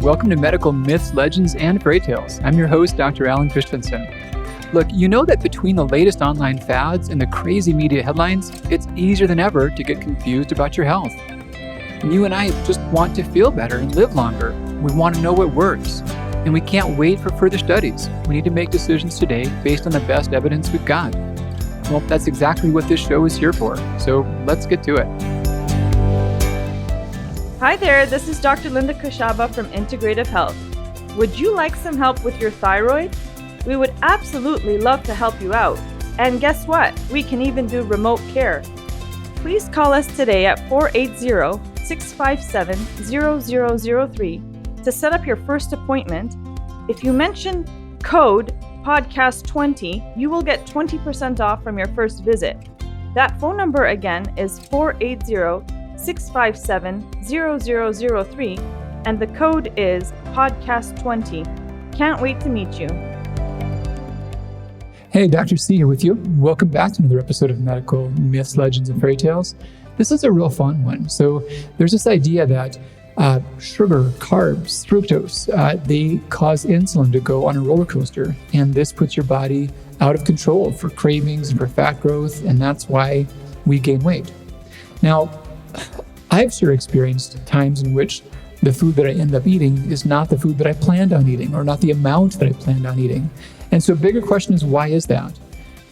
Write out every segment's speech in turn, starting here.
Welcome to Medical Myths, Legends, and Fairy Tales. I'm your host, Dr. Alan Christianson. Look, you know that between the latest online fads and the crazy media headlines, it's easier than ever to get confused about your health. And you and I just want to feel better and live longer. We want to know what works. And we can't wait for further studies. We need to make decisions today based on the best evidence we've got. Well, that's exactly what this show is here for. So let's get to it. Hi there, this is Dr. Linda Kushaba from Integrative Health. Would you like some help with your thyroid? We would absolutely love to help you out. And guess what? We can even do remote care. Please call us today at 480-657-0003 to set up your first appointment. If you mention code podcast20, you will get 20% off from your first visit. That phone number again is 480-657-0003, and the code is podcast20. Can't wait to meet you. Hey, Dr. C here with you. Welcome back to another episode of Medical Myths, Legends, and Fairy Tales. This is a real fun one. So there's this idea that sugar, carbs, fructose, they cause insulin to go on a roller coaster, and this puts your body out of control for cravings and for fat growth, and that's why we gain weight. Now, I've sure experienced times in which the food that I end up eating is not the food that I planned on eating, or not the amount that I planned on eating. And so a bigger question is, why is that?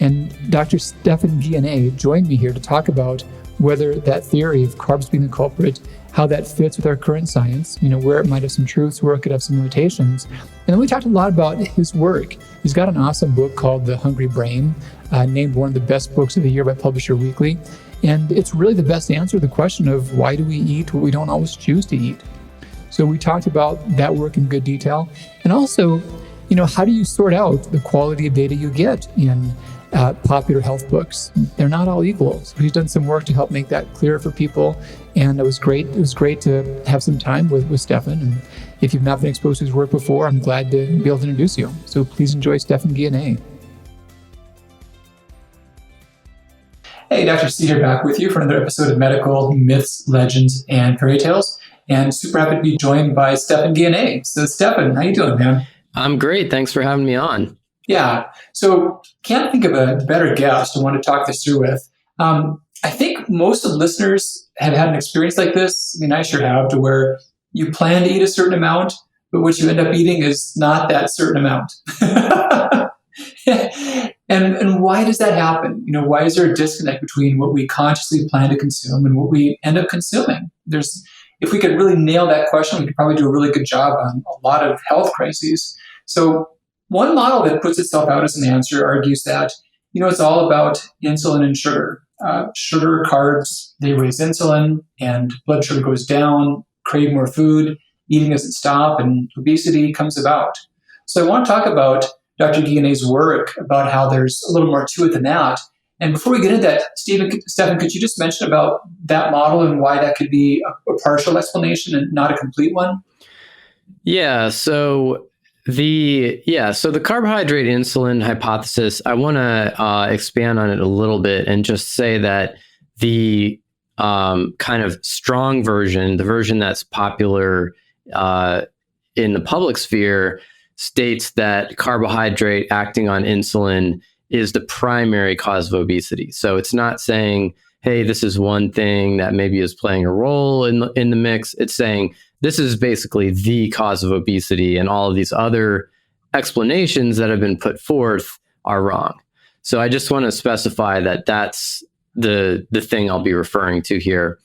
And Dr. Stephan Guyenet joined me here to talk about whether that theory of carbs being the culprit, how that fits with our current science, where it might have some truths, where it could have some limitations. And then we talked a lot about his work. He's got an awesome book called The Hungry Brain, named one of the best books of the year by Publisher Weekly. And it's really the best answer to the question of why do we eat what we don't always choose to eat? So we talked about that work in good detail. And also, how do you sort out the quality of data you get in popular health books? They're not all equal. So he's done some work to help make that clear for people. And it was great. It was great to have some time with Stephan. And if you've not been exposed to his work before, I'm glad to be able to introduce you. So please enjoy Stephan Guyenet. Hey, Dr. C here, back with you for another episode of Medical Myths, Legends, and Fairy Tales. And super happy to be joined by Stephan Guyenet. So Stephan, how you doing, man? I'm great. Thanks for having me on. Yeah. So can't think of a better guest to want to talk this through with. I think most of the listeners have had an experience like this. I sure have, to where you plan to eat a certain amount, but what you end up eating is not that certain amount. And why does that happen? Why is there a disconnect between what we consciously plan to consume and what we end up consuming? If we could really nail that question, we could probably do a really good job on a lot of health crises. So one model that puts itself out as an answer argues that, it's all about insulin and sugar. Sugar, carbs, they raise insulin, and blood sugar goes down, crave more food, eating doesn't stop, and obesity comes about. So I want to talk about Dr. Guyenet's work about how there's a little more to it than that. And before we get into that, Stephan, could you just mention about that model and why that could be a partial explanation and not a complete one? Yeah. So the carbohydrate insulin hypothesis, I want to expand on it a little bit and just say that the kind of strong version, the version that's popular in the public sphere, states that carbohydrate acting on insulin is the primary cause of obesity. So it's not saying, hey, this is one thing that maybe is playing a role in the mix. It's saying this is basically the cause of obesity, and all of these other explanations that have been put forth are wrong. So I just want to specify that that's the thing I'll be referring to here.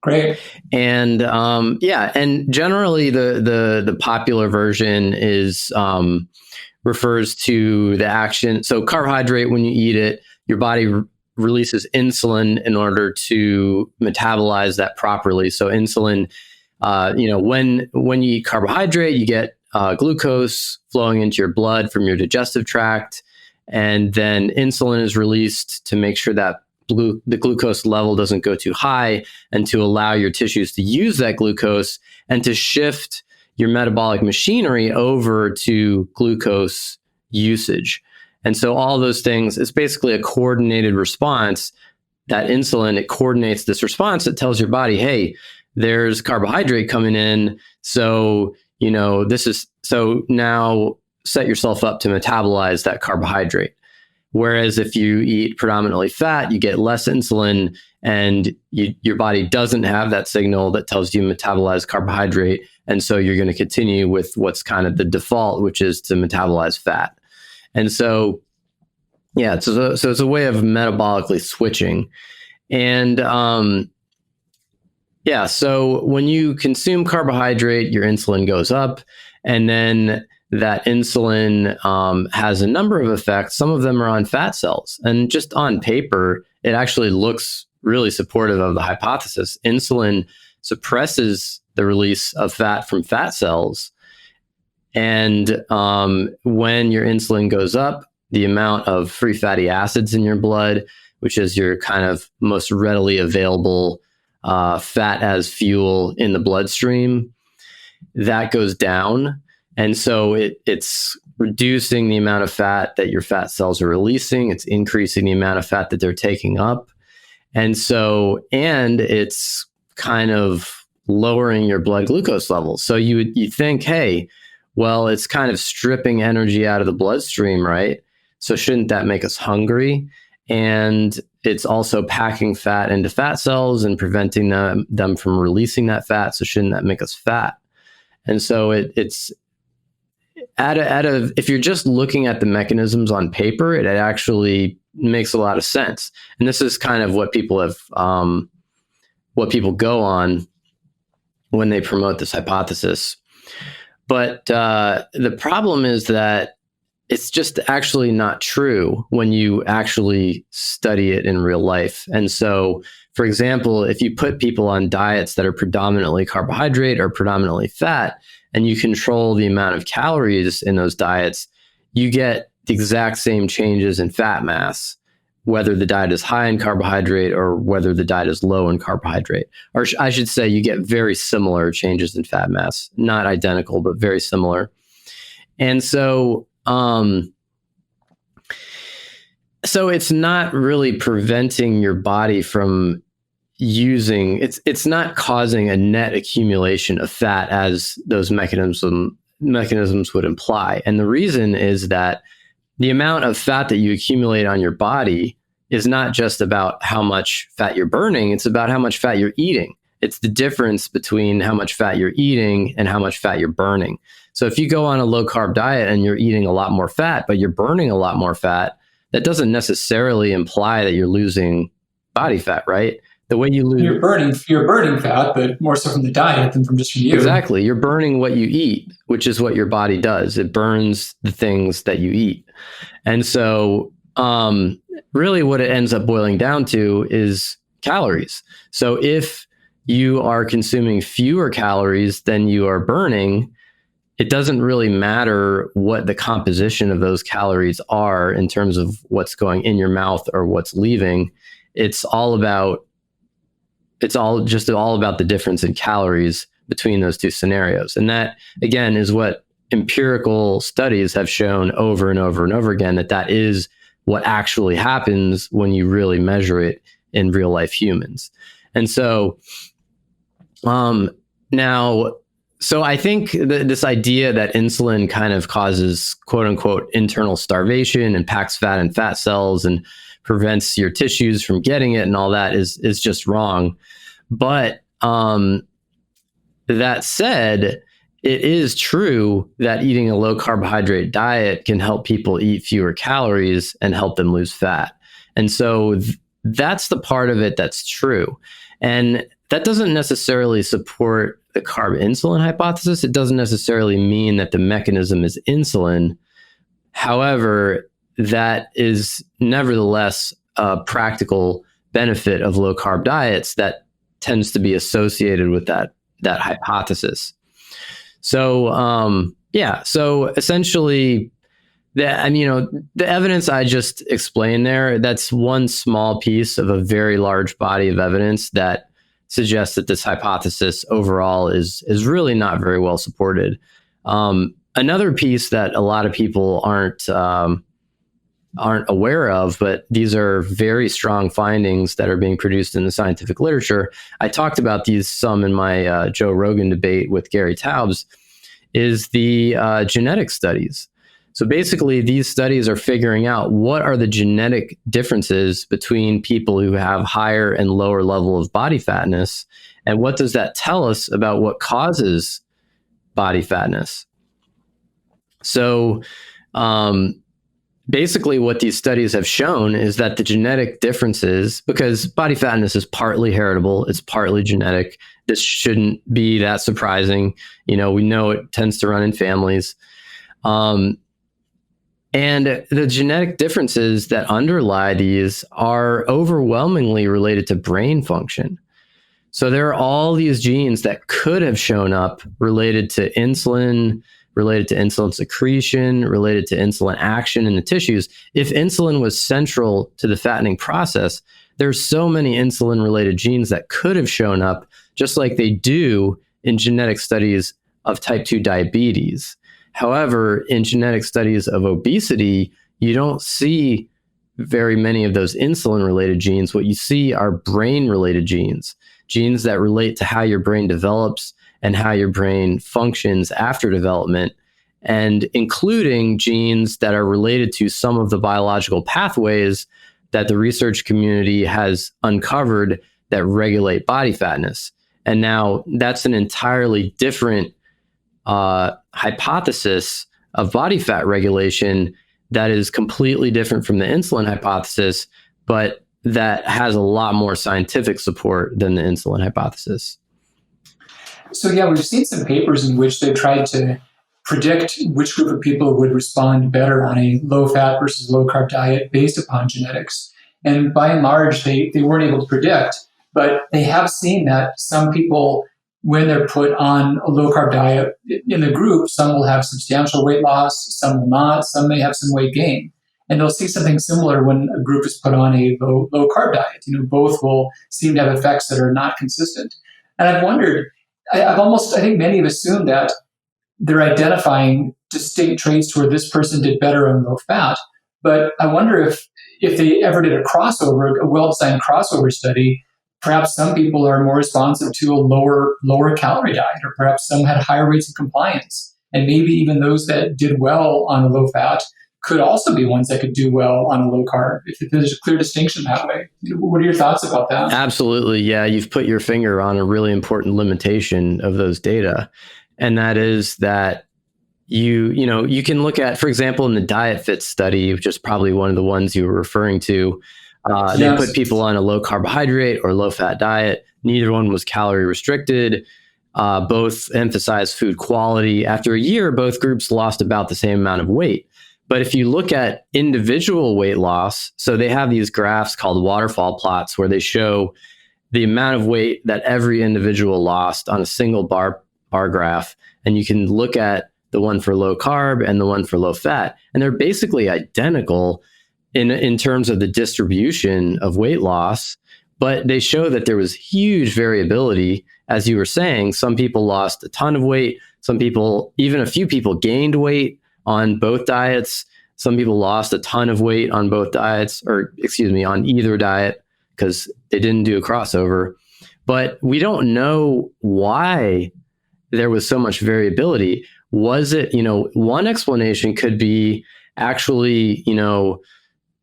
Great. And and generally the popular version is refers to the action. So carbohydrate, when you eat it, your body releases insulin in order to metabolize that properly. So insulin, when you eat carbohydrate, you get glucose flowing into your blood from your digestive tract, and then insulin is released to make sure that the glucose level doesn't go too high, and to allow your tissues to use that glucose and to shift your metabolic machinery over to glucose usage. And so all those things, it's basically a coordinated response. That insulin, it coordinates this response that tells your body, hey, there's carbohydrate coming in. So, so now set yourself up to metabolize that carbohydrate. Whereas if you eat predominantly fat, you get less insulin, and your body doesn't have that signal that tells you metabolize carbohydrate. And so you're going to continue with what's kind of the default, which is to metabolize fat. And so, yeah, so it's a way of metabolically switching. And so when you consume carbohydrate, your insulin goes up, and then that insulin has a number of effects. Some of them are on fat cells, and just on paper, it actually looks really supportive of the hypothesis. Insulin suppresses the release of fat from fat cells. And when your insulin goes up, the amount of free fatty acids in your blood, which is your kind of most readily available fat as fuel in the bloodstream, that goes down. And so it's reducing the amount of fat that your fat cells are releasing. It's increasing the amount of fat that they're taking up. And it's kind of lowering your blood glucose levels. So you think, hey, well, it's kind of stripping energy out of the bloodstream, right? So shouldn't that make us hungry? And it's also packing fat into fat cells and preventing them from releasing that fat. So shouldn't that make us fat? And so it's if you're just looking at the mechanisms on paper, it actually makes a lot of sense. And this is kind of what people go on when they promote this hypothesis. But the problem is that it's just actually not true when you actually study it in real life. And so, for example, if you put people on diets that are predominantly carbohydrate or predominantly fat, and you control the amount of calories in those diets, you get the exact same changes in fat mass, whether the diet is high in carbohydrate or whether the diet is low in carbohydrate. Or I should say you get very similar changes in fat mass, not identical, but very similar. And so, so it's not really preventing your body from it's not causing a net accumulation of fat as those mechanisms would imply. And the reason is that the amount of fat that you accumulate on your body is not just about how much fat you're burning, it's about how much fat you're eating. It's the difference between how much fat you're eating and how much fat you're burning. So if you go on a low carb diet and you're eating a lot more fat, but you're burning a lot more fat, that doesn't necessarily imply that you're losing body fat, right? The way you lose, you're burning fat, but more so from the diet than from you. Exactly. You're burning what you eat, which is what your body does. It burns the things that you eat. And so really what it ends up boiling down to is calories. So if you are consuming fewer calories than you are burning, it doesn't really matter what the composition of those calories are in terms of what's going in your mouth or what's leaving. It's all about the difference in calories between those two scenarios. And that, again, is what empirical studies have shown over and over and over again, that is what actually happens when you really measure it in real life humans. And so so I think this idea that insulin kind of causes quote unquote internal starvation and packs fat in fat cells and prevents your tissues from getting it and all that is just wrong. But that said, it is true that eating a low carbohydrate diet can help people eat fewer calories and help them lose fat. And so that's the part of it that's true. And that doesn't necessarily support the carb insulin hypothesis. It doesn't necessarily mean that the mechanism is insulin. However, that is nevertheless a practical benefit of low carb diets that tends to be associated with that hypothesis. So so essentially, the evidence I just explained there, that's one small piece of a very large body of evidence that suggests that this hypothesis overall is really not very well supported. Another piece that a lot of people aren't aware of, but these are very strong findings that are being produced in the scientific literature. I talked about these some in my Joe Rogan debate with Gary Taubes, is the genetic studies. So basically, these studies are figuring out what are the genetic differences between people who have higher and lower level of body fatness, and what does that tell us about what causes body fatness. So basically what these studies have shown is that the genetic differences, because body fatness is partly heritable, it's partly genetic. This shouldn't be that surprising. We know it tends to run in families. And the genetic differences that underlie these are overwhelmingly related to brain function. So there are all these genes that could have shown up related to insulin, related to insulin secretion, related to insulin action in the tissues. If insulin was central to the fattening process, there's so many insulin-related genes that could have shown up, just like they do in genetic studies of type 2 diabetes. However, in genetic studies of obesity, you don't see very many of those insulin-related genes. What you see are brain-related genes that relate to how your brain develops and how your brain functions after development, and including genes that are related to some of the biological pathways that the research community has uncovered that regulate body fatness. And now that's an entirely different hypothesis of body fat regulation that is completely different from the insulin hypothesis, but that has a lot more scientific support than the insulin hypothesis. So yeah, we've seen some papers in which they tried to predict which group of people would respond better on a low-fat versus low-carb diet based upon genetics. And by and large, they weren't able to predict, but they have seen that some people, when they're put on a low-carb diet in the group, some will have substantial weight loss, some will not, some may have some weight gain. And they'll see something similar when a group is put on a low-carb diet. Both will seem to have effects that are not consistent. And I've wondered, I think many have assumed that they're identifying distinct traits where this person did better on low fat. But I wonder if they ever did a well-designed crossover study, perhaps some people are more responsive to a lower calorie diet, or perhaps some had higher rates of compliance. And maybe even those that did well on a low fat could also be ones that could do well on a low carb, if there's a clear distinction that way. What are your thoughts about that? Absolutely. Yeah, you've put your finger on a really important limitation of those data. And that is that you can look at, for example, in the Diet Fit study, which is probably one of the ones you were referring to, Yes. They put people on a low carbohydrate or low fat diet. Neither one was calorie restricted. Both emphasized food quality. After a year, both groups lost about the same amount of weight. But if you look at individual weight loss, so they have these graphs called waterfall plots where they show the amount of weight that every individual lost on a single bar graph. And you can look at the one for low carb and the one for low fat. And they're basically identical in terms of the distribution of weight loss. But they show that there was huge variability. As you were saying, some people lost a ton of weight. Some people, even a few people, gained weight on both diets. Some people lost a ton of weight on both diets, on either diet, because they didn't do a crossover. But we don't know why there was so much variability. Was it, one explanation could be actually,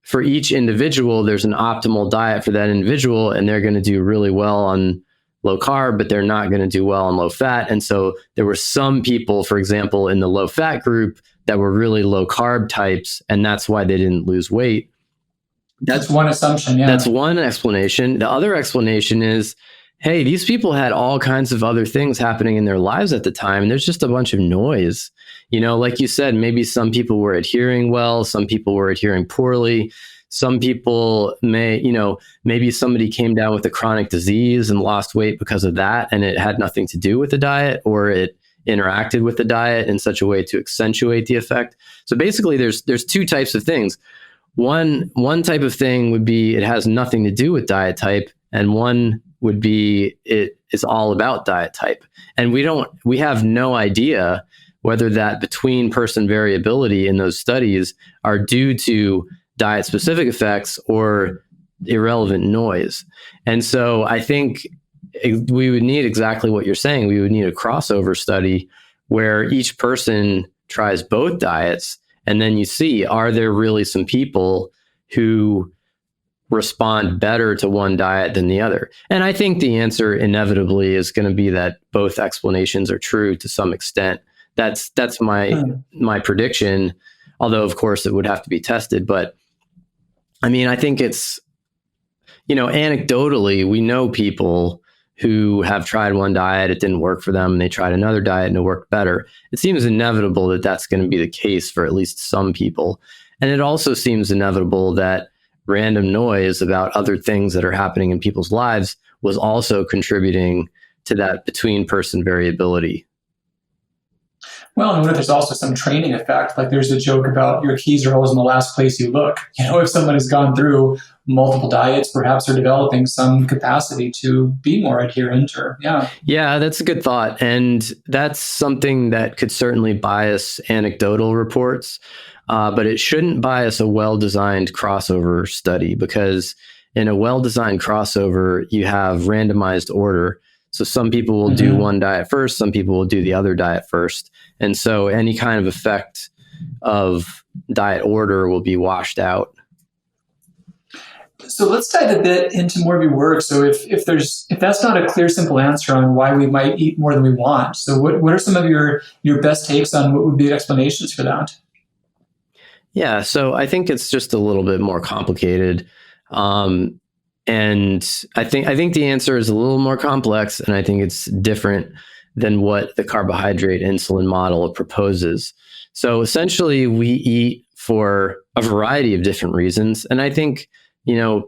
for each individual, there's an optimal diet for that individual, and they're going to do really well on low carb, but they're not going to do well on low fat. And so there were some people, for example, in the low fat group that were really low carb types, and that's why they didn't lose weight. That's one assumption, yeah. That's one explanation. The other explanation is, hey, these people had all kinds of other things happening in their lives at the time, and there's just a bunch of noise. Like you said, maybe some people were adhering well, some people were adhering poorly. Some people maybe somebody came down with a chronic disease and lost weight because of that, and it had nothing to do with the diet, or it interacted with the diet in such a way to accentuate the effect. So basically, there's two types of things. One type of thing would be it has nothing to do with diet type, and one would be it is all about diet type. And we have no idea whether that between person variability in those studies are due to diet specific effects or irrelevant noise. And so I think we would need exactly what you're saying. We would need a crossover study where each person tries both diets, and then you see, are there really some people who respond better to one diet than the other? And I think the answer inevitably is going to be that both explanations are true to some extent. That's my prediction, although of course it would have to be tested. But I mean, I think it's, anecdotally, we know people who have tried one diet, it didn't work for them, and they tried another diet and it worked better. It seems inevitable that that's going to be the case for at least some people. And it also seems inevitable that random noise about other things that are happening in people's lives was also contributing to that between person variability. Well, and what if there's also some training effect? Like there's a joke about your keys are always in the last place you look. If someone has gone through multiple diets, perhaps they're developing some capacity to be more adherent Yeah, that's a good thought. And that's something that could certainly bias anecdotal reports, but it shouldn't bias a well-designed crossover study, because in a well-designed crossover, you have randomized order. So some people will do one diet first, some people will do the other diet first. And so any kind of effect of diet order will be washed out. So let's dive a bit into more of your work. So if that's not a clear, simple answer on why we might eat more than we want, so what are some of your best takes on what would be explanations for that? Yeah, so I think it's just a little bit more complicated. And I think the answer is a little more complex, and I think it's different than what the carbohydrate insulin model proposes. So essentially, we eat for a variety of different reasons. And I think,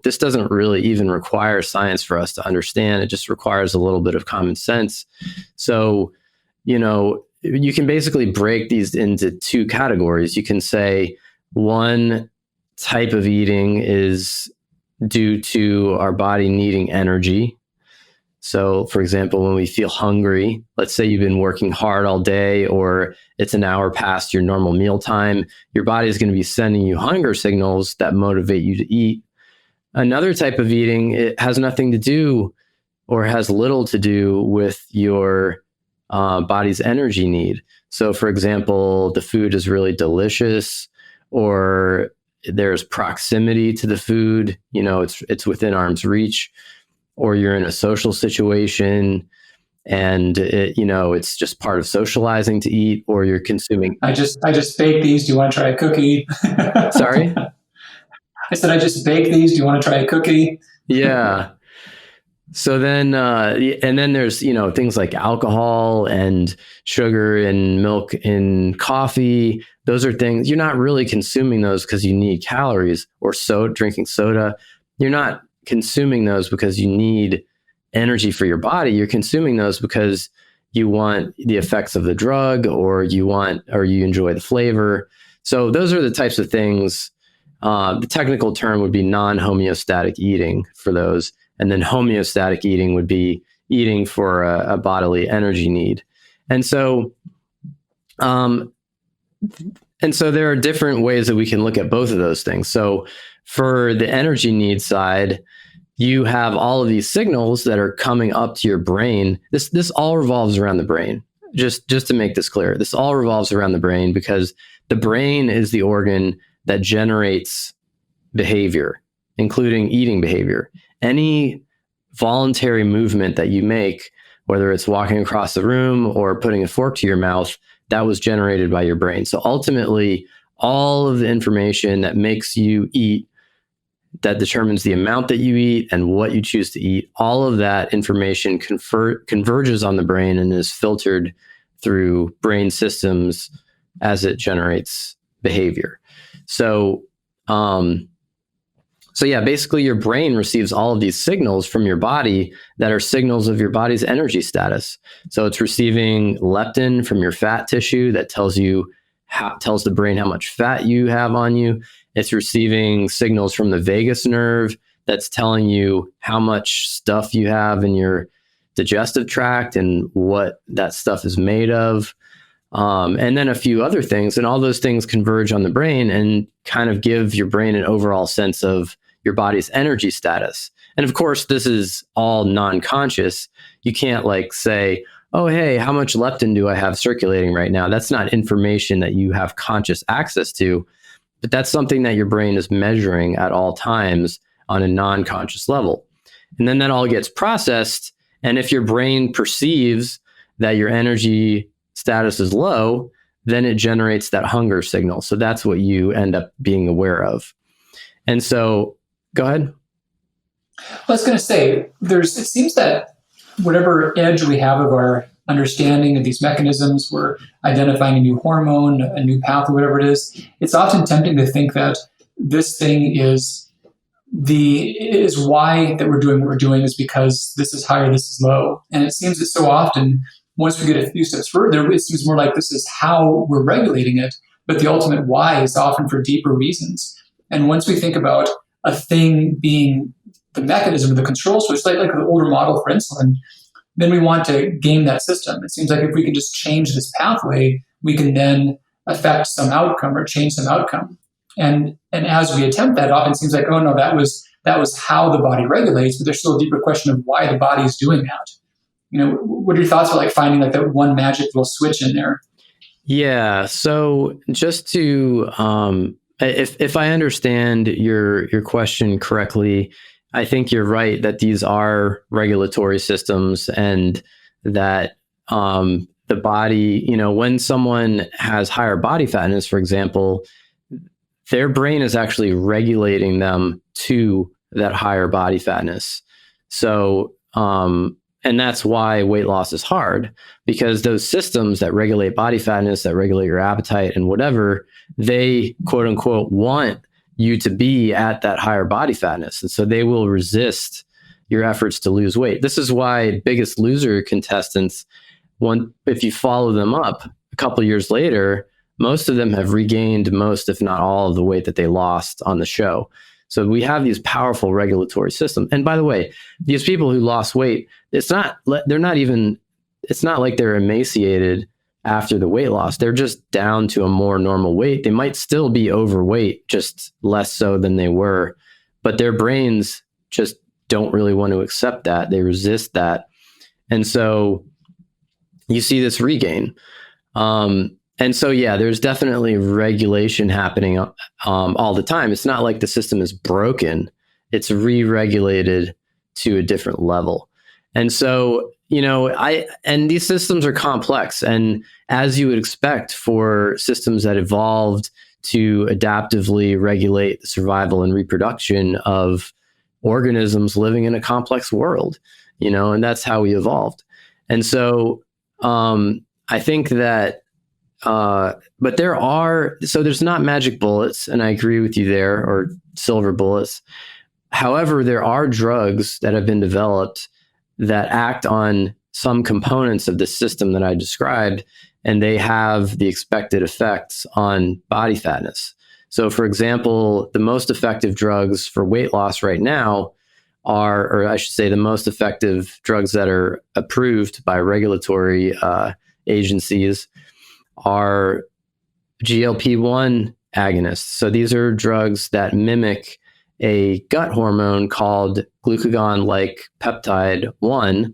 this doesn't really even require science for us to understand. It just requires a little bit of common sense. So, you can basically break these into two categories. You can say one type of eating is due to our body needing energy. So, for example, when we feel hungry, let's say you've been working hard all day, or it's an hour past your normal meal time, your body is going to be sending you hunger signals that motivate you to eat. Another type of eating, it has nothing to do, or has little to do, with your body's energy need. So, for example, the food is really delicious, or there's proximity to the food, it's within arm's reach, or you're in a social situation and it's just part of socializing to eat, or you're consuming. I just baked these. Do you want to try a cookie? Sorry? I said, I just baked these. Do you want to try a cookie? Yeah. So then, and then there's, things like alcohol and sugar and milk and coffee. Those are things you're not really consuming those because you need calories, or drinking soda. You're not consuming those because you need energy for your body. You're consuming those because you want the effects of the drug, or you enjoy the flavor. So those are the types of things. The technical term would be non-homeostatic eating for those. And then homeostatic eating would be eating for a bodily energy need. And so there are different ways that we can look at both of those things. So for the energy need side, you have all of these signals that are coming up to your brain. This all revolves around the brain. Just to make this clear, this all revolves around the brain, because the brain is the organ that generates behavior, including eating behavior. Any voluntary movement that you make, whether it's walking across the room or putting a fork to your mouth, that was generated by your brain. So ultimately, all of the information that makes you eat, that determines the amount that you eat and what you choose to eat, all of that information converges on the brain and is filtered through brain systems as it generates behavior. So yeah, basically your brain receives all of these signals from your body that are signals of your body's energy status. So it's receiving leptin from your fat tissue that tells the brain how much fat you have on you. It's receiving signals from the vagus nerve that's telling you how much stuff you have in your digestive tract and what that stuff is made of. And then a few other things, and all those things converge on the brain and kind of give your brain an overall sense of your body's energy status. And of course, this is all non-conscious. You can't say, oh, hey, how much leptin do I have circulating right now? That's not information that you have conscious access to, but that's something that your brain is measuring at all times on a non-conscious level. And then that all gets processed. And if your brain perceives that your energy status is low, then it generates that hunger signal. So that's what you end up being aware of. And so, go ahead. I was going to say, it seems that whatever edge we have of our understanding of these mechanisms, we're identifying a new hormone, a new pathway, whatever it is, it's often tempting to think that this thing is why that we're doing what we're doing is because this is high or this is low. And it seems that so often, once we get a few steps further, it seems more like this is how we're regulating it, but the ultimate why is often for deeper reasons. And once we think about a thing being the mechanism of the control switch, like the older model for insulin, then we want to game that system. It seems like if we can just change this pathway, we can then affect some outcome or change some outcome. And as we attempt that, it often seems like, oh no, that was how the body regulates, but there's still a deeper question of why the body is doing that. What are your thoughts about finding that one magic little switch in there? Yeah. So just to, if I understand your question correctly, I think you're right that these are regulatory systems, and that the body, when someone has higher body fatness, for example, their brain is actually regulating them to that higher body fatness. So, and that's why weight loss is hard, because those systems that regulate body fatness, that regulate your appetite and whatever, they quote unquote want you to be at that higher body fatness. And so they will resist your efforts to lose weight. This is why Biggest Loser contestants, if you follow them up a couple of years later, most of them have regained most, if not all, of the weight that they lost on the show. So we have these powerful regulatory systems. And by the way, these people who lost weight, it's not like they're emaciated after the weight loss. They're just down to a more normal weight. They might still be overweight, just less so than they were, but their brains just don't really want to accept that. They resist that. And so you see this regain. And so, yeah, there's definitely regulation happening all the time. It's not like the system is broken. It's re-regulated to a different level. And so, and these systems are complex. And as you would expect for systems that evolved to adaptively regulate the survival and reproduction of organisms living in a complex world, and that's how we evolved. And so I think that, but there's not magic bullets, and I agree with you there, or silver bullets. However, there are drugs that have been developed that act on some components of the system that I described, and they have the expected effects on body fatness. So, for example, the most effective drugs for weight loss right now are, or I should say, the most effective drugs that are approved by regulatory agencies are GLP-1 agonists. So these are drugs that mimic a gut hormone called glucagon-like peptide 1.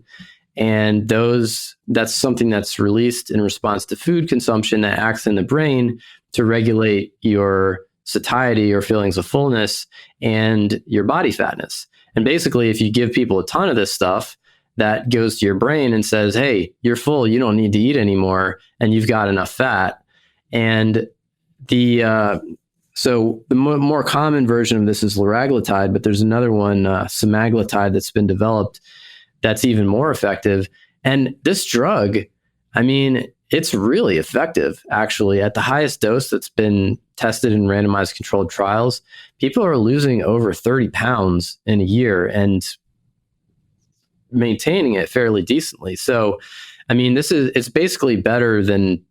And that's something that's released in response to food consumption that acts in the brain to regulate your satiety or feelings of fullness and your body fatness. And basically, if you give people a ton of this stuff, that goes to your brain and says, hey, you're full, you don't need to eat anymore, and you've got enough fat. And so the more common version of this is liraglutide, but there's another one, semaglutide, that's been developed that's even more effective. And this drug, I mean, it's really effective, actually. At the highest dose that's been tested in randomized controlled trials, people are losing over 30 pounds in a year and maintaining it fairly decently. So, I mean, it's basically better than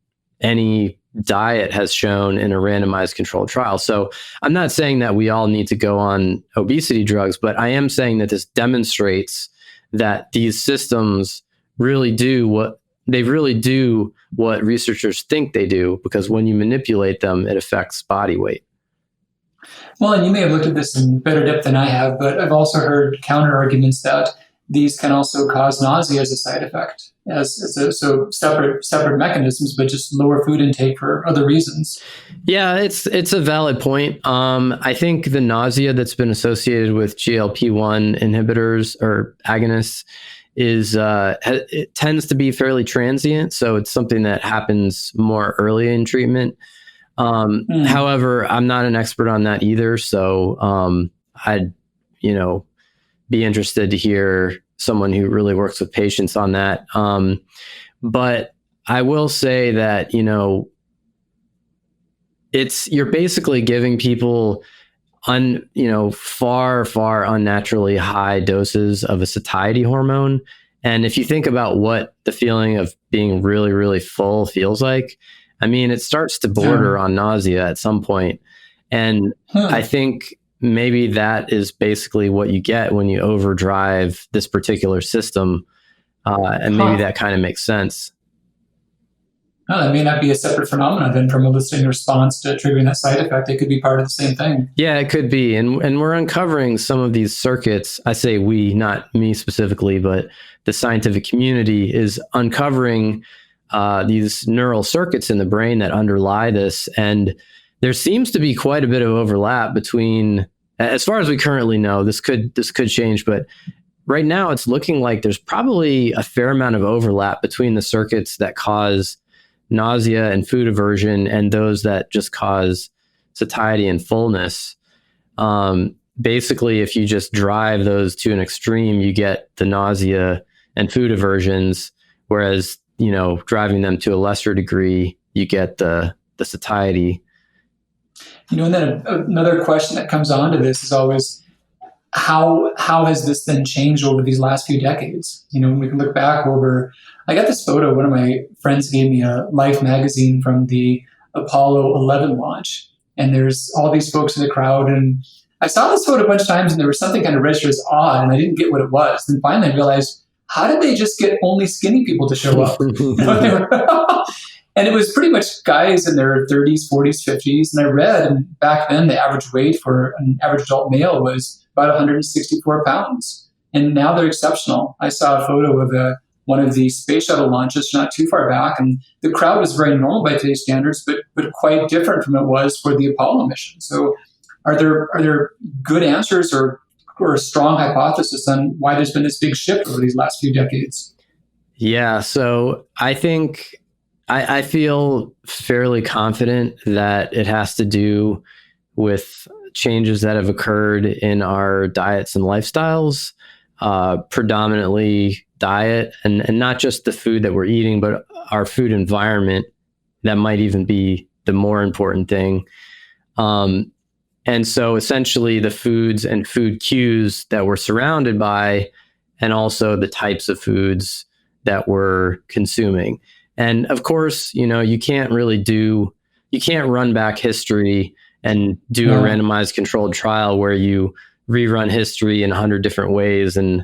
any diet has shown in a randomized controlled trial. So I'm not saying that we all need to go on obesity drugs, but I am saying that this demonstrates that these systems really do what researchers think they do, because when you manipulate them, it affects body weight. Well, and you may have looked at this in better depth than I have, but I've also heard counter arguments that these can also cause nausea as a side effect. so separate mechanisms, but just lower food intake for other reasons. Yeah, it's a valid point. I think the nausea that's been associated with GLP-1 inhibitors or agonists it tends to be fairly transient. So it's something that happens more early in treatment. However, I'm not an expert on that either. So I'd, be interested to hear someone who really works with patients on that. But I will say that, you're basically giving people far, far unnaturally high doses of a satiety hormone. And if you think about what the feeling of being really, really full feels like, I mean, it starts to border on nausea at some point. And I think maybe that is basically what you get when you overdrive this particular system. And maybe that kind of makes sense. Oh, that may not be a separate phenomenon then from eliciting response to triggering that side effect. It could be part of the same thing. Yeah, it could be. And we're uncovering some of these circuits. I say we, not me specifically, but the scientific community is uncovering these neural circuits in the brain that underlie this. And there seems to be quite a bit of overlap between, as far as we currently know, this could change, but right now it's looking like there's probably a fair amount of overlap between the circuits that cause nausea and food aversion and those that just cause satiety and fullness. Basically, if you just drive those to an extreme, you get the nausea and food aversions, whereas, driving them to a lesser degree, you get the satiety. And then another question that comes onto this is always, how has this then changed over these last few decades? We can look back over, I got this photo, one of my friends gave me a Life magazine from the Apollo 11 launch. And there's all these folks in the crowd. And I saw this photo a bunch of times and there was something kind of registered as odd and I didn't get what it was. Then finally I realized, how did they just get only skinny people to show up? And it was pretty much guys in their 30s, 40s, 50s. And I read, and back then the average weight for an average adult male was about 164 pounds. And now they're exceptional. I saw a photo of one of the space shuttle launches not too far back, and the crowd was very normal by today's standards, but quite different from it was for the Apollo mission. So are there good answers or a strong hypothesis on why there's been this big shift over these last few decades? Yeah, so I think I feel fairly confident that it has to do with changes that have occurred in our diets and lifestyles, predominantly diet, and not just the food that we're eating, but our food environment. That might even be the more important thing. And so essentially the foods and food cues that we're surrounded by, and also the types of foods that we're consuming. And of course, you can't run back history and do a randomized controlled trial where you rerun history in 100 different ways and,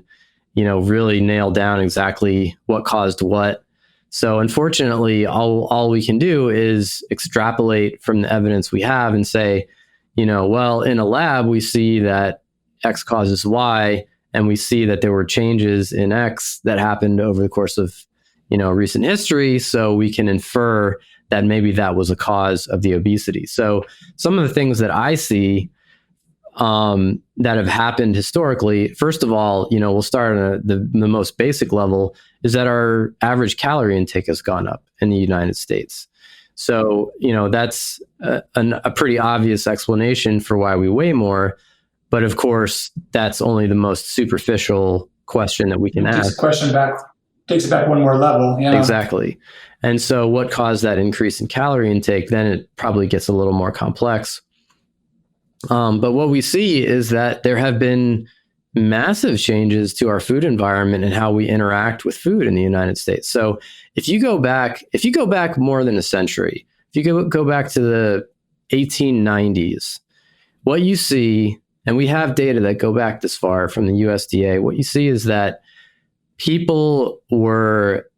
really nail down exactly what caused what. So unfortunately, all we can do is extrapolate from the evidence we have and say, well, in a lab, we see that X causes Y, and we see that there were changes in X that happened over the course of recent history, so we can infer that maybe that was a cause of the obesity. So some of the things that I see that have happened historically, first of all, we'll start on the most basic level, is that our average calorie intake has gone up in the United States. So, that's a pretty obvious explanation for why we weigh more. But of course, that's only the most superficial question that we can ask. Takes it back one more level. Yeah. Exactly. And so what caused that increase in calorie intake? Then it probably gets a little more complex. But what we see is that there have been massive changes to our food environment and how we interact with food in the United States. So if you go back more than a century, if you go back to the 1890s, what you see, and we have data that go back this far from the USDA, what you see is that people were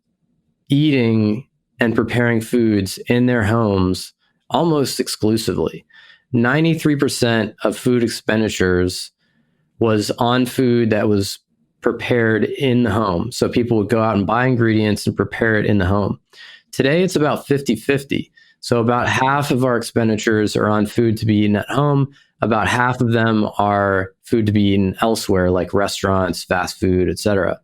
eating and preparing foods in their homes almost exclusively. 93% of food expenditures was on food that was prepared in the home. So people would go out and buy ingredients and prepare it in the home. Today, it's about 50-50. So about half of our expenditures are on food to be eaten at home. About half of them are food to be eaten elsewhere, like restaurants, fast food, etc.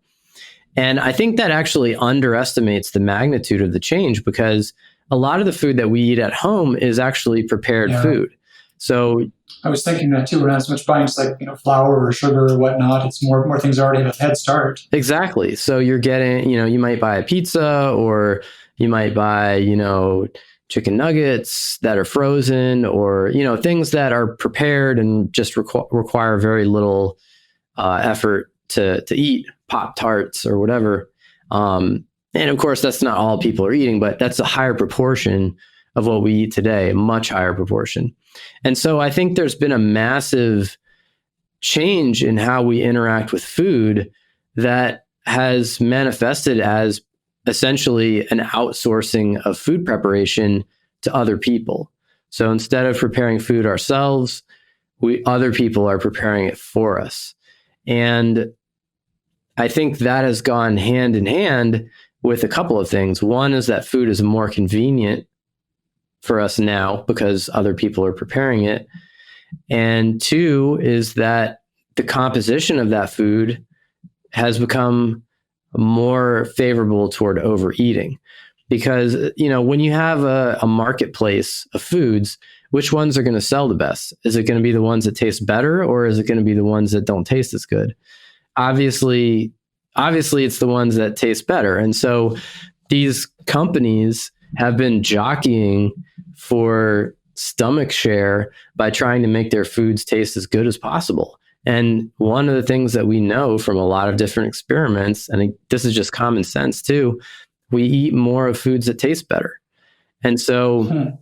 And I think that actually underestimates the magnitude of the change, because a lot of the food that we eat at home is actually prepared food. So I was thinking that too. We're not as much buying just like, flour or sugar or whatnot. It's more things already have a head start. Exactly. So you're getting, you might buy a pizza, or you might buy, chicken nuggets that are frozen, or, things that are prepared and just require very little effort to eat, Pop-Tarts or whatever. And of course, that's not all people are eating, but that's a higher proportion of what we eat today, a much higher proportion. And so I think there's been a massive change in how we interact with food that has manifested as essentially an outsourcing of food preparation to other people. So instead of preparing food ourselves, other people are preparing it for us. And I think that has gone hand in hand with a couple of things. One is that food is more convenient for us now because other people are preparing it. And two is that the composition of that food has become more favorable toward overeating. Because, when you have a marketplace of foods, which ones are going to sell the best? Is it going to be the ones that taste better, or is it going to be the ones that don't taste as good? Obviously, it's the ones that taste better. And so these companies have been jockeying for stomach share by trying to make their foods taste as good as possible. And one of the things that we know from a lot of different experiments, and this is just common sense too, we eat more of foods that taste better. And so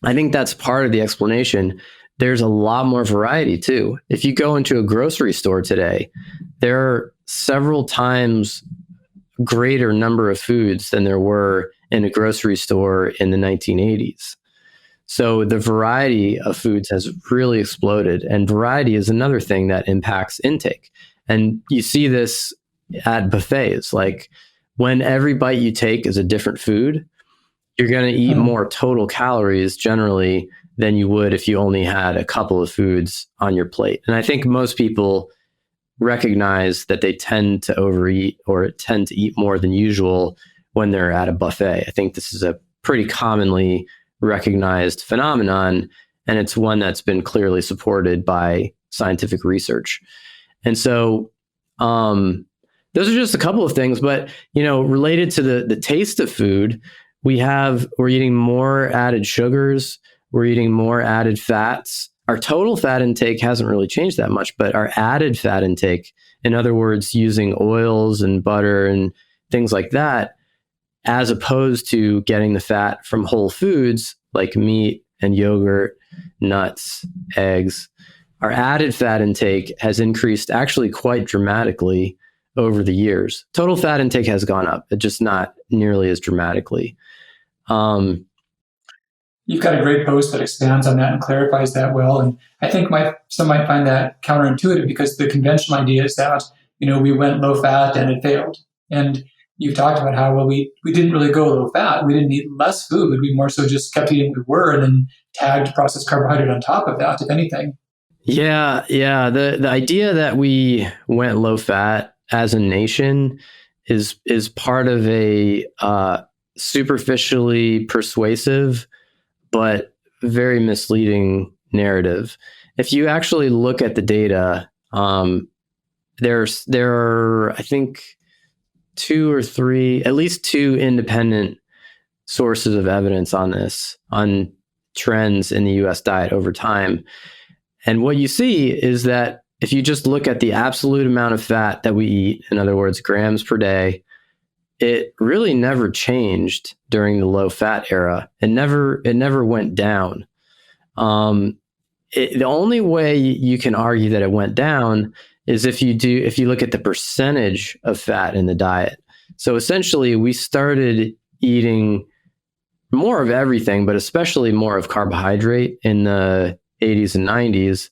I think that's part of the explanation. There's a lot more variety too. If you go into a grocery store today, there are several times greater number of foods than there were in a grocery store in the 1980s. So the variety of foods has really exploded, and variety is another thing that impacts intake. And you see this at buffets. Like when every bite you take is a different food, you're going to eat more total calories generally than you would if you only had a couple of foods on your plate. And I think most people recognize that they tend to overeat or tend to eat more than usual when they're at a buffet. I think this is a pretty commonly recognized phenomenon, and it's one that's been clearly supported by scientific research. And so those are just a couple of things, but related to the taste of food, we're eating more added sugars, we're eating more added fats. Our total fat intake hasn't really changed that much, but our added fat intake, in other words, using oils and butter and things like that, as opposed to getting the fat from whole foods like meat and yogurt, nuts, eggs, our added fat intake has increased actually quite dramatically over the years. Total fat intake has gone up, but just not nearly as dramatically. You've got a great post that expands on that and clarifies that well. And I think some might find that counterintuitive, because the conventional idea is that, we went low fat and it failed. And you've talked about how, well, we didn't really go low fat. We didn't eat less food. We more so just kept eating what we were, and then tagged processed carbohydrate on top of that, if anything. Yeah. The idea that we went low fat as a nation is part of a superficially persuasive but very misleading narrative. If you actually look at the data, there are, I think, at least two independent sources of evidence on this, on trends in the US diet over time. And what you see is that if you just look at the absolute amount of fat that we eat, in other words, grams per day, it really never changed during the low fat era. It never went down. The only way you can argue that it went down is if you look at the percentage of fat in the diet. So essentially, we started eating more of everything, but especially more of carbohydrate in the 80s and 90s.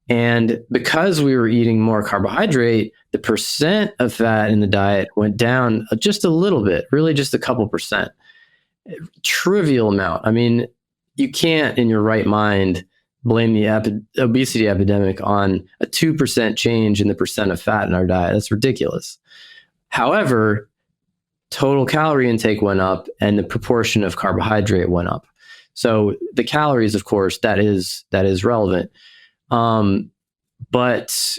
And because we were eating more carbohydrate, the percent of fat in the diet went down just a little bit, really just a couple percent. Trivial amount. I mean, you can't in your right mind blame the obesity epidemic on a 2% change in the percent of fat in our diet. That's ridiculous. However, total calorie intake went up and the proportion of carbohydrate went up. So the calories, of course, that is relevant. But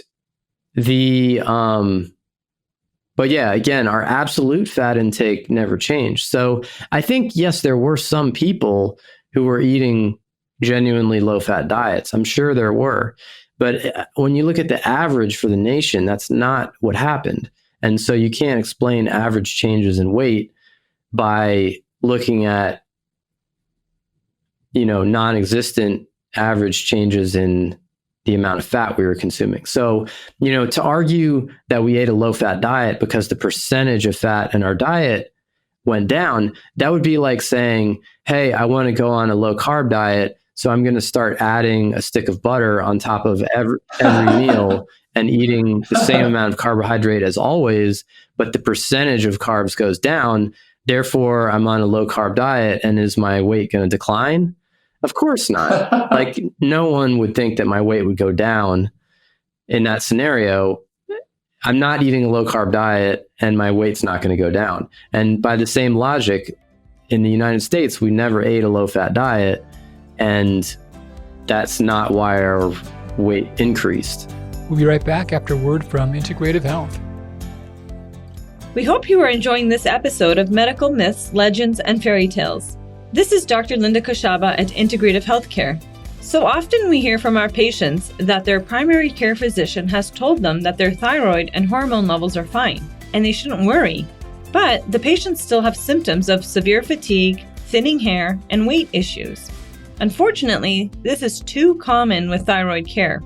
yeah, again, our absolute fat intake never changed. So I think, yes, there were some people who were eating genuinely low fat diets. I'm sure there were. But when you look at the average for the nation, that's not what happened. And so you can't explain average changes in weight by looking at, non-existent average changes in the amount of fat we were consuming. So, to argue that we ate a low fat diet because the percentage of fat in our diet went down, that would be like saying, hey, I want to go on a low carb diet, so I'm going to start adding a stick of butter on top of every meal and eating the same amount of carbohydrate as always, but the percentage of carbs goes down. Therefore, I'm on a low carb diet, and is my weight going to decline? Of course not. Like, no one would think that my weight would go down in that scenario. I'm not eating a low carb diet and my weight's not going to go down. And by the same logic, in the United States, we never ate a low fat diet, and that's not why our weight increased. We'll be right back after a word from Integrative Health. We hope you are enjoying this episode of Medical Myths, Legends, and Fairy Tales. This is Dr. Linda Koshaba at Integrative Healthcare. So often we hear from our patients that their primary care physician has told them that their thyroid and hormone levels are fine, and they shouldn't worry. But the patients still have symptoms of severe fatigue, thinning hair, and weight issues. Unfortunately, this is too common with thyroid care.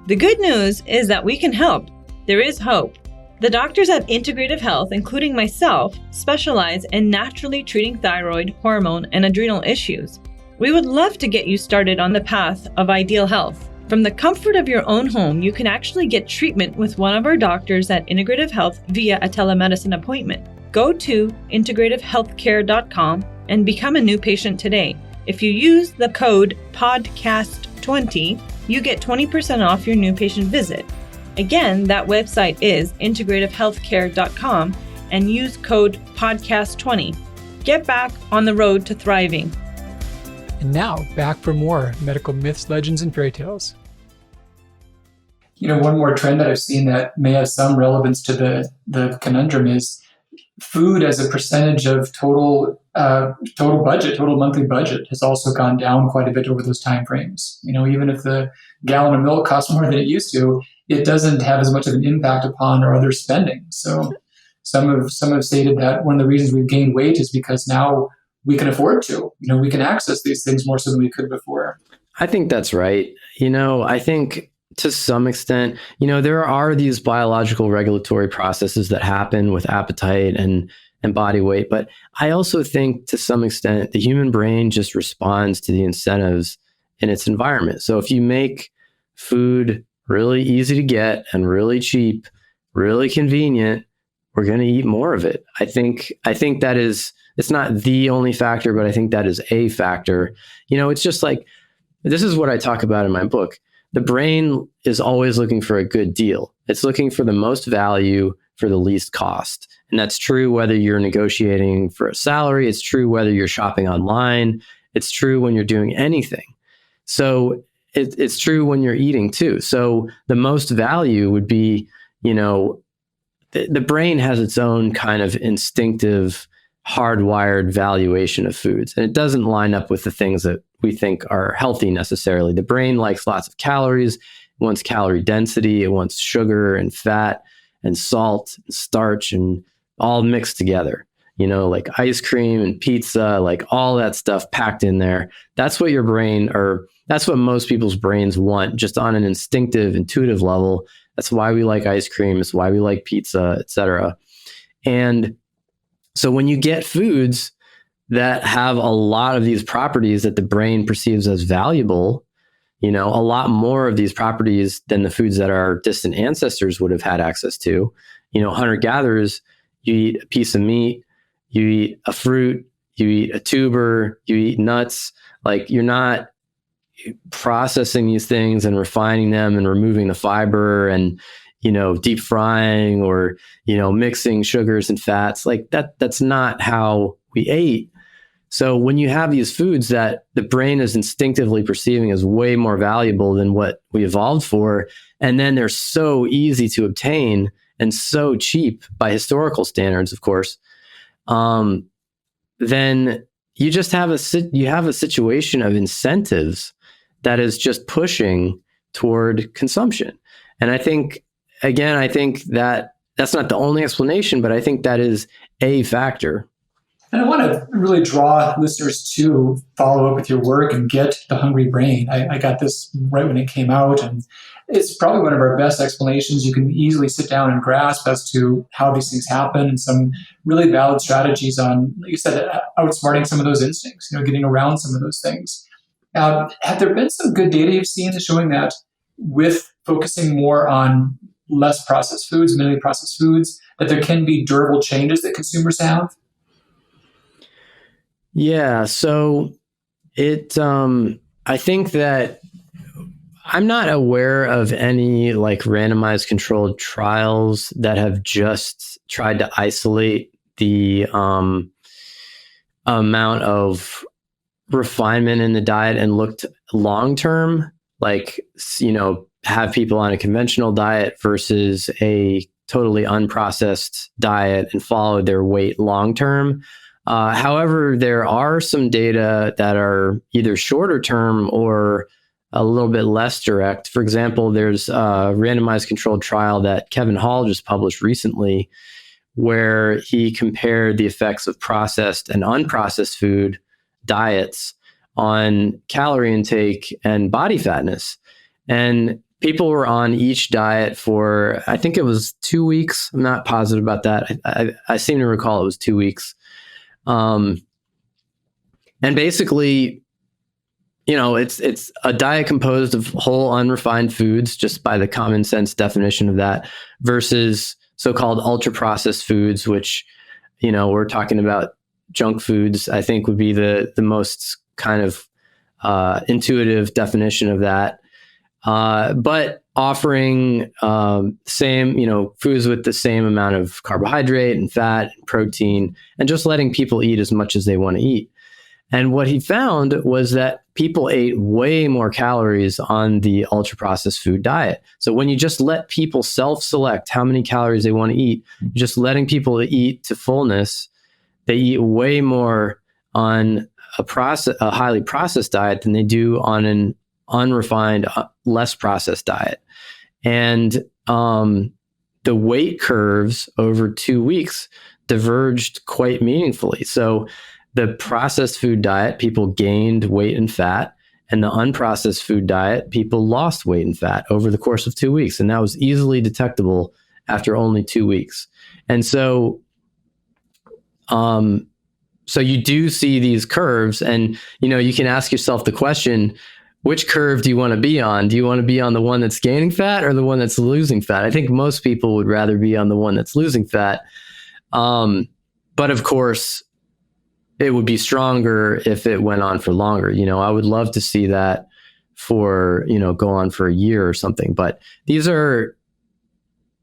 The good news is that we can help. There is hope. The doctors at Integrative Health, including myself, specialize in naturally treating thyroid, hormone, and adrenal issues. We would love to get you started on the path of ideal health. From the comfort of your own home, you can actually get treatment with one of our doctors at Integrative Health via a telemedicine appointment. Go to integrativehealthcare.com and become a new patient today. If you use the code PODCAST20, you get 20% off your new patient visit. Again, that website is integrativehealthcare.com and use code PODCAST20. Get back on the road to thriving. And now, back for more medical myths, legends, and fairy tales. One more trend that I've seen that may have some relevance to the conundrum is food as a percentage of total monthly budget has also gone down quite a bit over those time frames. Even if the gallon of milk costs more than it used to, it doesn't have as much of an impact upon our other spending. So some have stated that one of the reasons we've gained weight is because now we can afford to. We can access these things more so than we could before. I think that's right. I think to some extent, there are these biological regulatory processes that happen with appetite and body weight. But I also think to some extent, the human brain just responds to the incentives in its environment. So if you make food really easy to get and really cheap, really convenient, we're going to eat more of it. I think that is, it's not the only factor, but I think that is a factor. It's just like, this is what I talk about in my book. The brain is always looking for a good deal. It's looking for the most value for the least cost. And that's true whether you're negotiating for a salary. It's true whether you're shopping online. It's true when you're doing anything. So it's true when you're eating too. So the most value would be, the brain has its own kind of instinctive, hardwired valuation of foods. And it doesn't line up with the things that we think are healthy necessarily. The brain likes lots of calories. It wants calorie density. It wants sugar and fat and salt and starch and all mixed together. Like ice cream and pizza, like all that stuff packed in there. That's what your brain, or that's what most people's brains want, just on an instinctive, intuitive level. That's why we like ice cream. It's why we like pizza, etc. And so when you get foods that have a lot of these properties that the brain perceives as valuable, a lot more of these properties than the foods that our distant ancestors would have had access to. Hunter-gatherers, you eat a piece of meat, you eat a fruit, you eat a tuber, you eat nuts. Like, you're not processing these things and refining them and removing the fiber and, deep frying or, mixing sugars and fats. Like that's not how we ate. So when you have these foods that the brain is instinctively perceiving as way more valuable than what we evolved for, and then they're so easy to obtain and so cheap by historical standards, of course, then you just have a situation of incentives that is just pushing toward consumption. And I think that that's not the only explanation, but I think that is a factor. And I want to really draw listeners to follow up with your work and get The Hungry Brain. I got this right when it came out, and it's probably one of our best explanations. You can easily sit down and grasp as to how these things happen, and some really valid strategies on, like you said, outsmarting some of those instincts, getting around some of those things. Have there been some good data you've seen showing that with focusing more on less processed foods, minimally processed foods, that there can be durable changes that consumers have? Yeah, so I think that I'm not aware of any like randomized controlled trials that have just tried to isolate the amount of refinement in the diet and looked long term, like, have people on a conventional diet versus a totally unprocessed diet and follow their weight long term. However, there are some data that are either shorter term or a little bit less direct. For example, there's a randomized controlled trial that Kevin Hall just published recently, where he compared the effects of processed and unprocessed food diets on calorie intake and body fatness. And people were on each diet for, I think it was 2 weeks. I'm not positive about that. I seem to recall it was 2 weeks. And basically, it's a diet composed of whole unrefined foods, just by the common sense definition of that, versus so-called ultra processed foods, which, we're talking about junk foods, I think would be the most kind of intuitive definition of that. But offering same, foods with the same amount of carbohydrate and fat and protein, and just letting people eat as much as they want to eat. And what he found was that people ate way more calories on the ultra processed food diet. So when you just let people self-select how many calories they want to eat, you're just letting people eat to fullness, they eat way more on a highly processed diet than they do on an unrefined, less processed diet. And the weight curves over 2 weeks diverged quite meaningfully. So the processed food diet, people gained weight and fat, and the unprocessed food diet, people lost weight and fat over the course of 2 weeks. And that was easily detectable after only 2 weeks. And so, so you do see these curves, and, you can ask yourself the question, which curve do you want to be on? Do you want to be on the one that's gaining fat or the one that's losing fat? I think most people would rather be on the one that's losing fat. But of course, it would be stronger if it went on for longer. I would love to see that for, go on for a year or something. But these are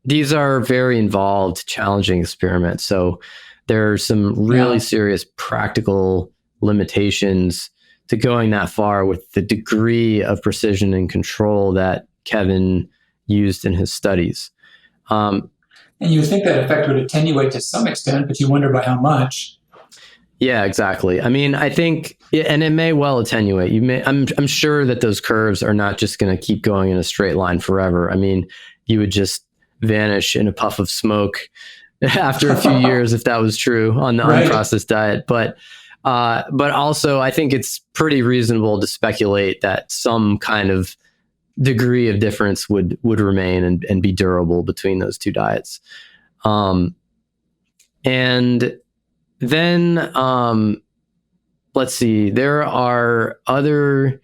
very involved, challenging experiments. So there are some really serious practical limitations to going that far with the degree of precision and control that Kevin used in his studies. And you would think that effect would attenuate to some extent, but you wonder by how much. Yeah, exactly. I mean, I think, and it may well attenuate. I'm sure that those curves are not just going to keep going in a straight line forever. I mean, you would just vanish in a puff of smoke after a few years if that was true on the unprocessed diet. But also, I think it's pretty reasonable to speculate that some kind of degree of difference would remain and be durable between those two diets. And then let's see, there are other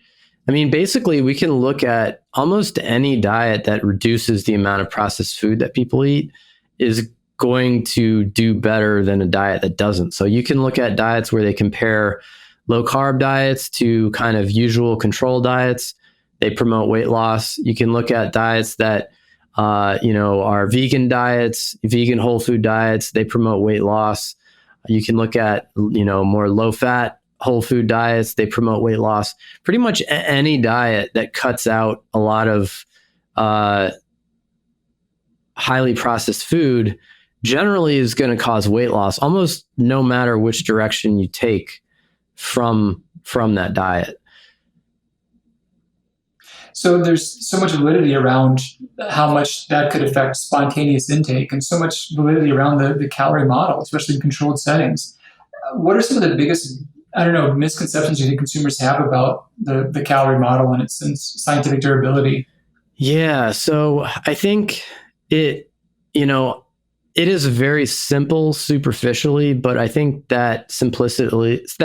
I mean, basically, we can look at almost any diet that reduces the amount of processed food that people eat is going to do better than a diet that doesn't. So you can look at diets where they compare low carb diets to kind of usual control diets. They promote weight loss. You can look at diets that, are vegan diets, vegan whole food diets. They promote weight loss. You can look at, more low fat whole food diets. They promote weight loss. Pretty much any diet that cuts out a lot of highly processed food generally is going to cause weight loss, almost no matter which direction you take from that diet. So there's so much validity around how much that could affect spontaneous intake, and so much validity around the calorie model, especially in controlled settings. What are some of the biggest, misconceptions you think consumers have about the calorie model and its scientific durability? Yeah, so I think it is very simple superficially, but I think that simplicity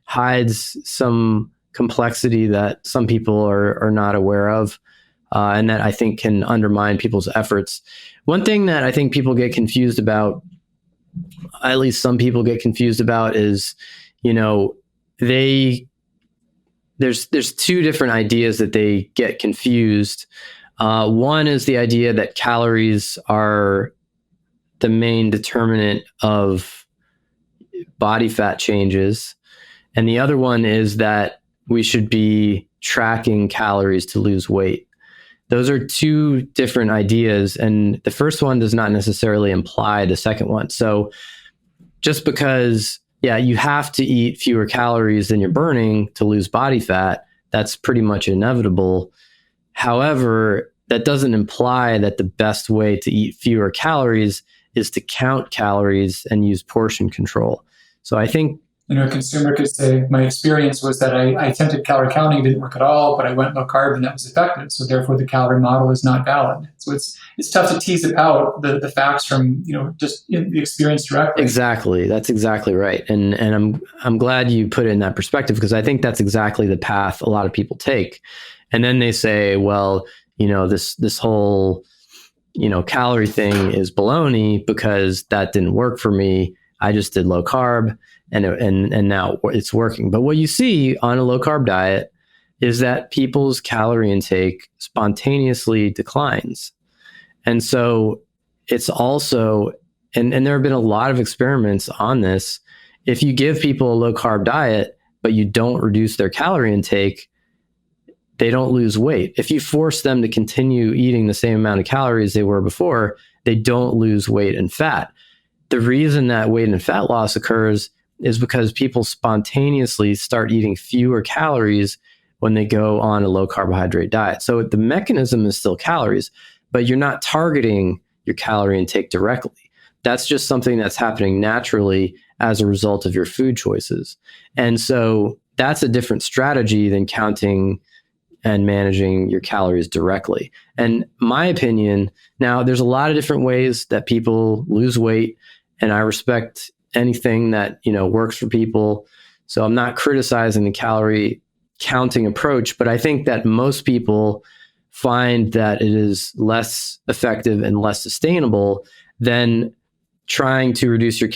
hides some complexity that some people are not aware of, and that I think can undermine people's efforts. One thing that I think people get confused about, at least some people get confused about, is, there's two different ideas that they get confused. One is the idea that calories are the main determinant of body fat changes. And the other one is that we should be tracking calories to lose weight. Those are two different ideas. And the first one does not necessarily imply the second one. So just because, you have to eat fewer calories than you're burning to lose body fat, that's pretty much inevitable. However, that doesn't imply that the best way to eat fewer calories is to count calories and use portion control. So I think, a consumer could say, my experience was that I attempted calorie counting, it didn't work at all, but I went low carb and that was effective. So therefore the calorie model is not valid. So it's tough to tease out the facts from, just the experience directly. Exactly. That's exactly right. And I'm glad you put it in that perspective, because I think that's exactly the path a lot of people take. And then they say, well, this whole, calorie thing is baloney because that didn't work for me. I just did low carb and now it's working. But what you see on a low carb diet is that people's calorie intake spontaneously declines. And so it's also, and there have been a lot of experiments on this. If you give people a low carb diet, but you don't reduce their calorie intake, they don't lose weight. If you force them to continue eating the same amount of calories they were before, they don't lose weight and fat. The reason that weight and fat loss occurs is because people spontaneously start eating fewer calories when they go on a low carbohydrate diet. So the mechanism is still calories, but you're not targeting your calorie intake directly. That's just something that's happening naturally as a result of your food choices. And so that's a different strategy than counting and managing your calories directly. And my opinion, now there's a lot of different ways that people lose weight, and I respect anything that, works for people. So I'm not criticizing the calorie counting approach, but I think that most people find that it is less effective and less sustainable than trying to reduce your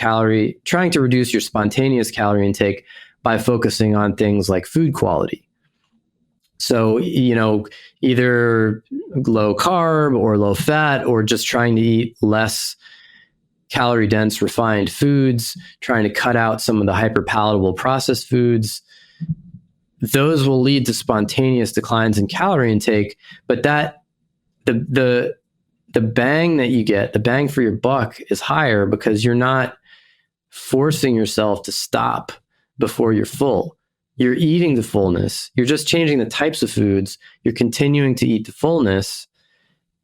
spontaneous calorie intake by focusing on things like food quality. So, either low carb or low fat, or just trying to eat less calorie dense refined foods, trying to cut out some of the hyperpalatable processed foods. Those will lead to spontaneous declines in calorie intake, but that the bang that you get, the bang for your buck, is higher because you're not forcing yourself to stop before you're full. You're eating the fullness. You're just changing the types of foods. You're continuing to eat the fullness,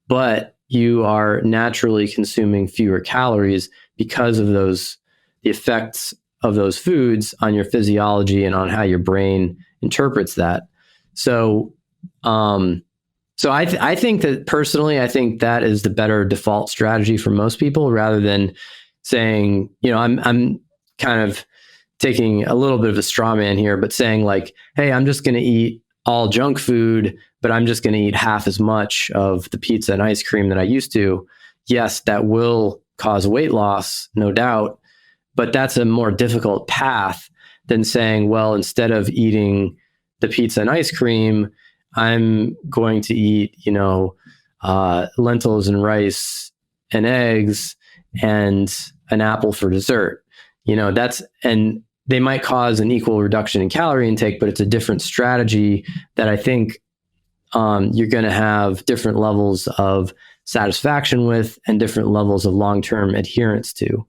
but you are naturally consuming fewer calories because of the effects of those foods on your physiology and on how your brain interprets that. So, I think that personally, I think that is the better default strategy for most people, rather than saying, I'm kind of taking a little bit of a straw man here, but saying like, hey, I'm just going to eat all junk food, but I'm just going to eat half as much of the pizza and ice cream that I used to. Yes, that will cause weight loss, no doubt, but that's a more difficult path than saying, well, instead of eating the pizza and ice cream, I'm going to eat, lentils and rice and eggs and an apple for dessert. And they might cause an equal reduction in calorie intake, but it's a different strategy that I think you're going to have different levels of satisfaction with and different levels of long-term adherence to.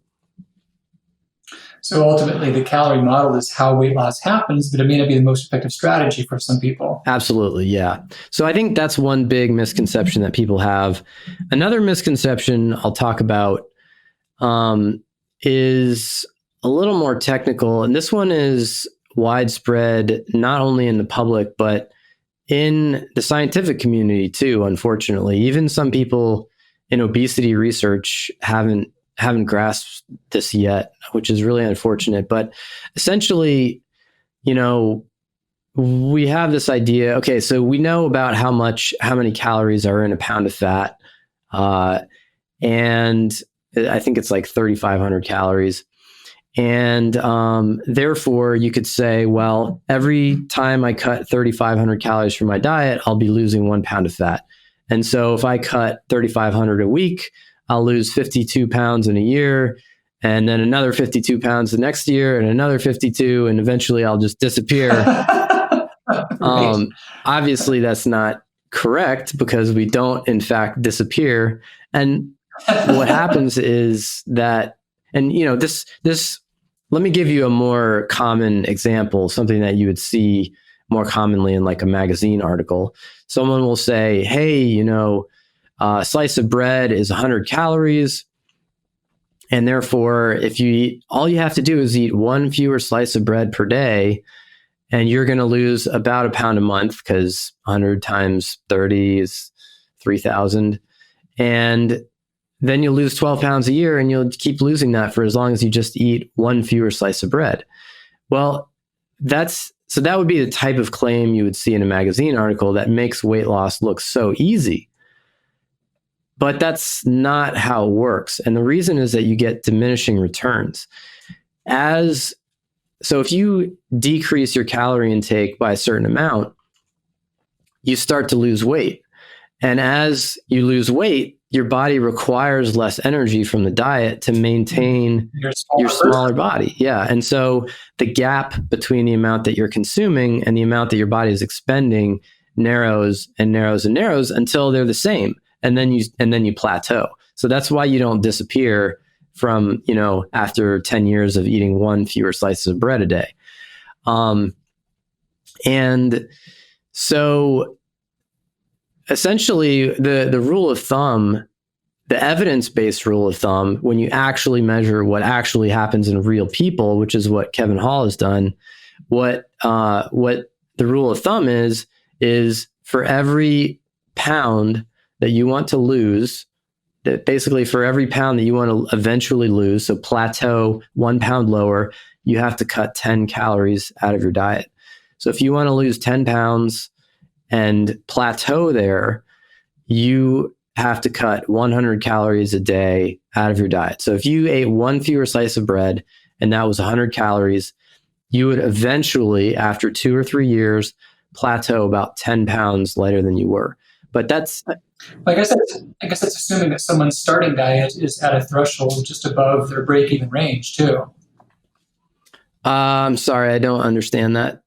So ultimately, the calorie model is how weight loss happens, but it may not be the most effective strategy for some people. Absolutely, yeah. So I think that's one big misconception that people have. Another misconception I'll talk about is a little more technical, and this one is widespread not only in the public, but in the scientific community too, unfortunately. Even some people in obesity research haven't grasped this yet, which is really unfortunate. But essentially, we have this idea. Okay, so we know about how many calories are in a pound of fat, and I think it's like 3,500 calories. And therefore, you could say, well, every time I cut 3,500 calories from my diet, I'll be losing 1 pound of fat. And so if I cut 3,500 a week, I'll lose 52 pounds in a year, and then another 52 pounds the next year, and another 52, and eventually I'll just disappear. Obviously, that's not correct because we don't, in fact, disappear. And what happens is that, and this. Let me give you a more common example, something that you would see more commonly in like a magazine article. Someone will say, hey, a slice of bread is 100 calories. And therefore, if you eat, all you have to do is eat one fewer slice of bread per day, and you're going to lose about a pound a month because 100 times 30 is 3,000. And then you'll lose 12 pounds a year, and you'll keep losing that for as long as you just eat one fewer slice of bread. Well, that would be the type of claim you would see in a magazine article that makes weight loss look so easy. But that's not how it works. And the reason is that you get diminishing returns. So if you decrease your calorie intake by a certain amount, you start to lose weight. And as you lose weight, your body requires less energy from the diet to maintain your smaller body. Yeah. And so the gap between the amount that you're consuming and the amount that your body is expending narrows and narrows and narrows until they're the same. And then you plateau. So that's why you don't disappear from, after 10 years of eating one fewer slices of bread a day. And so essentially, the rule of thumb, the evidence-based rule of thumb, when you actually measure what actually happens in real people, which is what Kevin Hall has done, what the rule of thumb is for every pound that you want to lose, that basically for every pound that you want to eventually lose, so plateau 1 pound lower, you have to cut 10 calories out of your diet. So if you want to lose 10 pounds and plateau there, you have to cut 100 calories a day out of your diet. So if you ate one fewer slice of bread and that was 100 calories, you would eventually, after 2 or 3 years, plateau about 10 pounds lighter than you were. But that's... I guess that's assuming that someone's starting diet is at a threshold just above their break-even range too. I'm sorry, I don't understand that.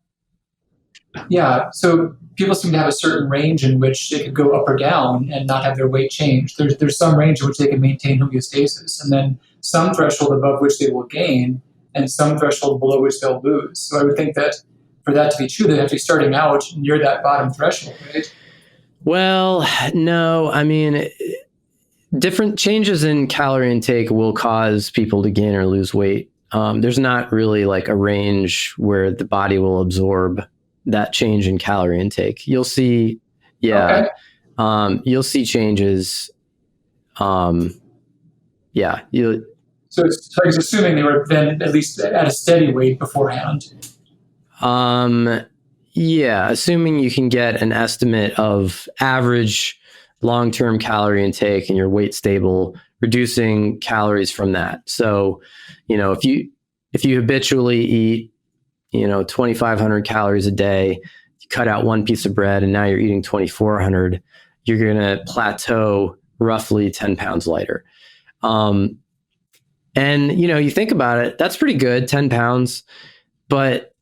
Yeah, so people seem to have a certain range in which they could go up or down and not have their weight change. There's some range in which they can maintain homeostasis, and then some threshold above which they will gain, and some threshold below which they'll lose. So I would think that for that to be true, they have to be starting out near that bottom threshold, right? Well, no. I mean, different changes in calorie intake will cause people to gain or lose weight. There's not really like a range where the body will absorb that change in calorie intake. You'll see, yeah, okay. You'll see changes. Yeah, So it's assuming they were then at least at a steady weight beforehand. Yeah, assuming you can get an estimate of average long-term calorie intake and your weight stable, reducing calories from that. So, if you habitually eat, 2,500 calories a day, you cut out one piece of bread and now you're eating 2,400, you're going to plateau roughly 10 pounds lighter. And, you think about it, that's pretty good, 10 pounds, but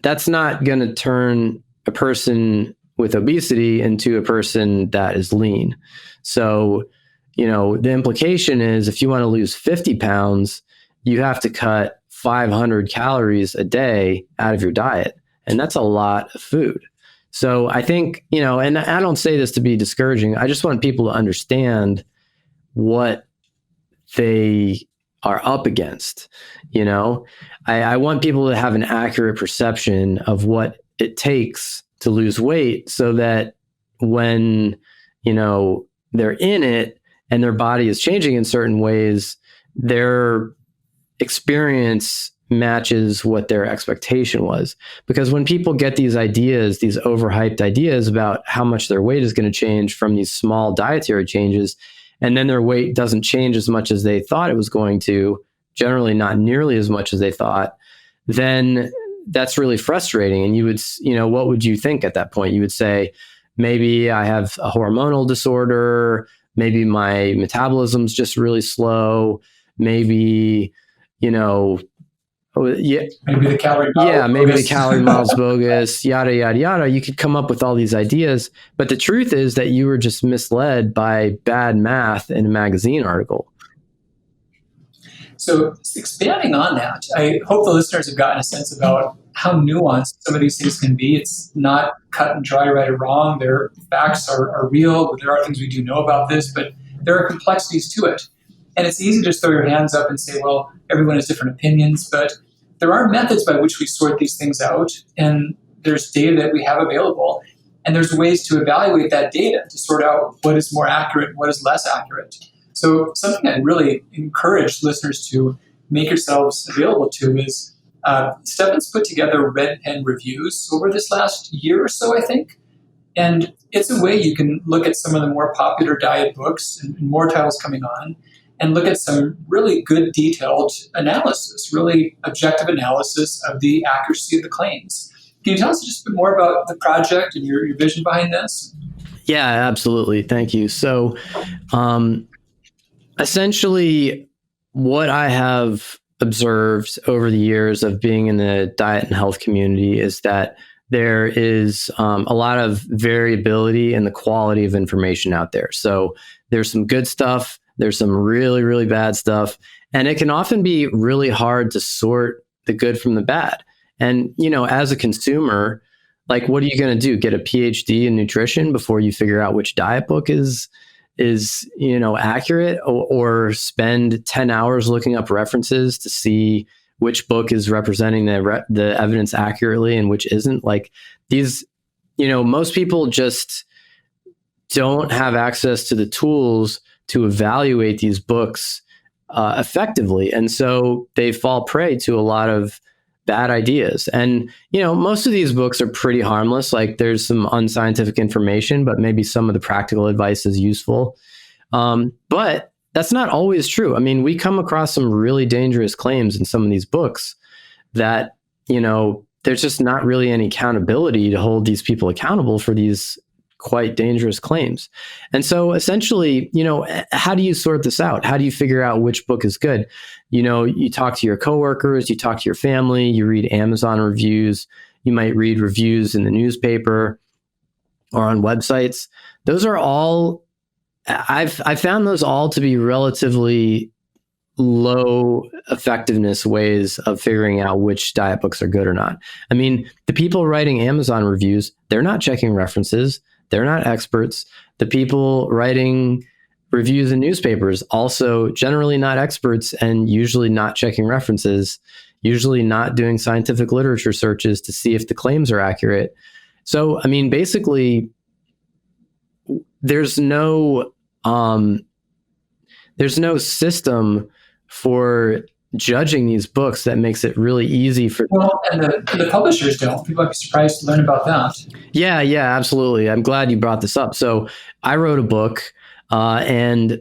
that's not going to turn a person with obesity into a person that is lean. So, the implication is if you want to lose 50 pounds, you have to cut 500 calories a day out of your diet. And that's a lot of food. So I think, and I don't say this to be discouraging. I just want people to understand what they are up against. I want people to have an accurate perception of what it takes to lose weight so that when, they're in it and their body is changing in certain ways, their experience matches what their expectation was. Because when people get these ideas, these overhyped ideas about how much their weight is going to change from these small dietary changes, and then their weight doesn't change as much as they thought it was going to, generally not nearly as much as they thought, then that's really frustrating. And you would, what would you think at that point? You would say, maybe I have a hormonal disorder, maybe my metabolism's just really slow, maybe, maybe the calorie model maybe the calorie model's bogus, yada, yada, yada. You could come up with all these ideas, but the truth is that you were just misled by bad math in a magazine article. So expanding on that, I hope the listeners have gotten a sense about how nuanced some of these things can be. It's not cut and dry, right or wrong. Their facts are real. There are things we do know about this, but there are complexities to it. And it's easy to just throw your hands up and say, well, everyone has different opinions, but there are methods by which we sort these things out, and there's data that we have available, and there's ways to evaluate that data to sort out what is more accurate and what is less accurate. So something I'd really encourage listeners to make yourselves available to is Stephan's put together red pen reviews over this last year or so, I think. And it's a way you can look at some of the more popular diet books and more titles coming on and look at some really good detailed analysis, really objective analysis of the accuracy of the claims. Can you tell us just a bit more about the project and your vision behind this? Yeah, absolutely. Thank you. So essentially what I have observed over the years of being in the diet and health community is that there is a lot of variability in the quality of information out there. So there's some good stuff. There's some really, really bad stuff. And it can often be really hard to sort the good from the bad. And, as a consumer, like, what are you going to do? Get a PhD in nutrition before you figure out which diet book is accurate, or spend 10 hours looking up references to see which book is representing the evidence accurately and which isn't? Like, these, most people just don't have access to the tools to evaluate these books effectively. And so they fall prey to a lot of bad ideas. And, most of these books are pretty harmless. Like, there's some unscientific information, but maybe some of the practical advice is useful. But that's not always true. I mean, we come across some really dangerous claims in some of these books that, there's just not really any accountability to hold these people accountable for these quite dangerous claims. And so essentially, how do you sort this out? How do you figure out which book is good? You talk to your coworkers, you talk to your family, you read Amazon reviews, you might read reviews in the newspaper or on websites. Those are all, I've found those all to be relatively low effectiveness ways of figuring out which diet books are good or not. I mean, the people writing Amazon reviews, they're not checking references. They're not experts. The people writing reviews in newspapers, also generally not experts and usually not checking references, usually not doing scientific literature searches to see if the claims are accurate. So, I mean, basically, there's no system for judging these books that makes it really easy for. Well, and the publishers don't. People might be surprised to learn about that. Yeah, absolutely. I'm glad you brought this up. So I wrote a book, and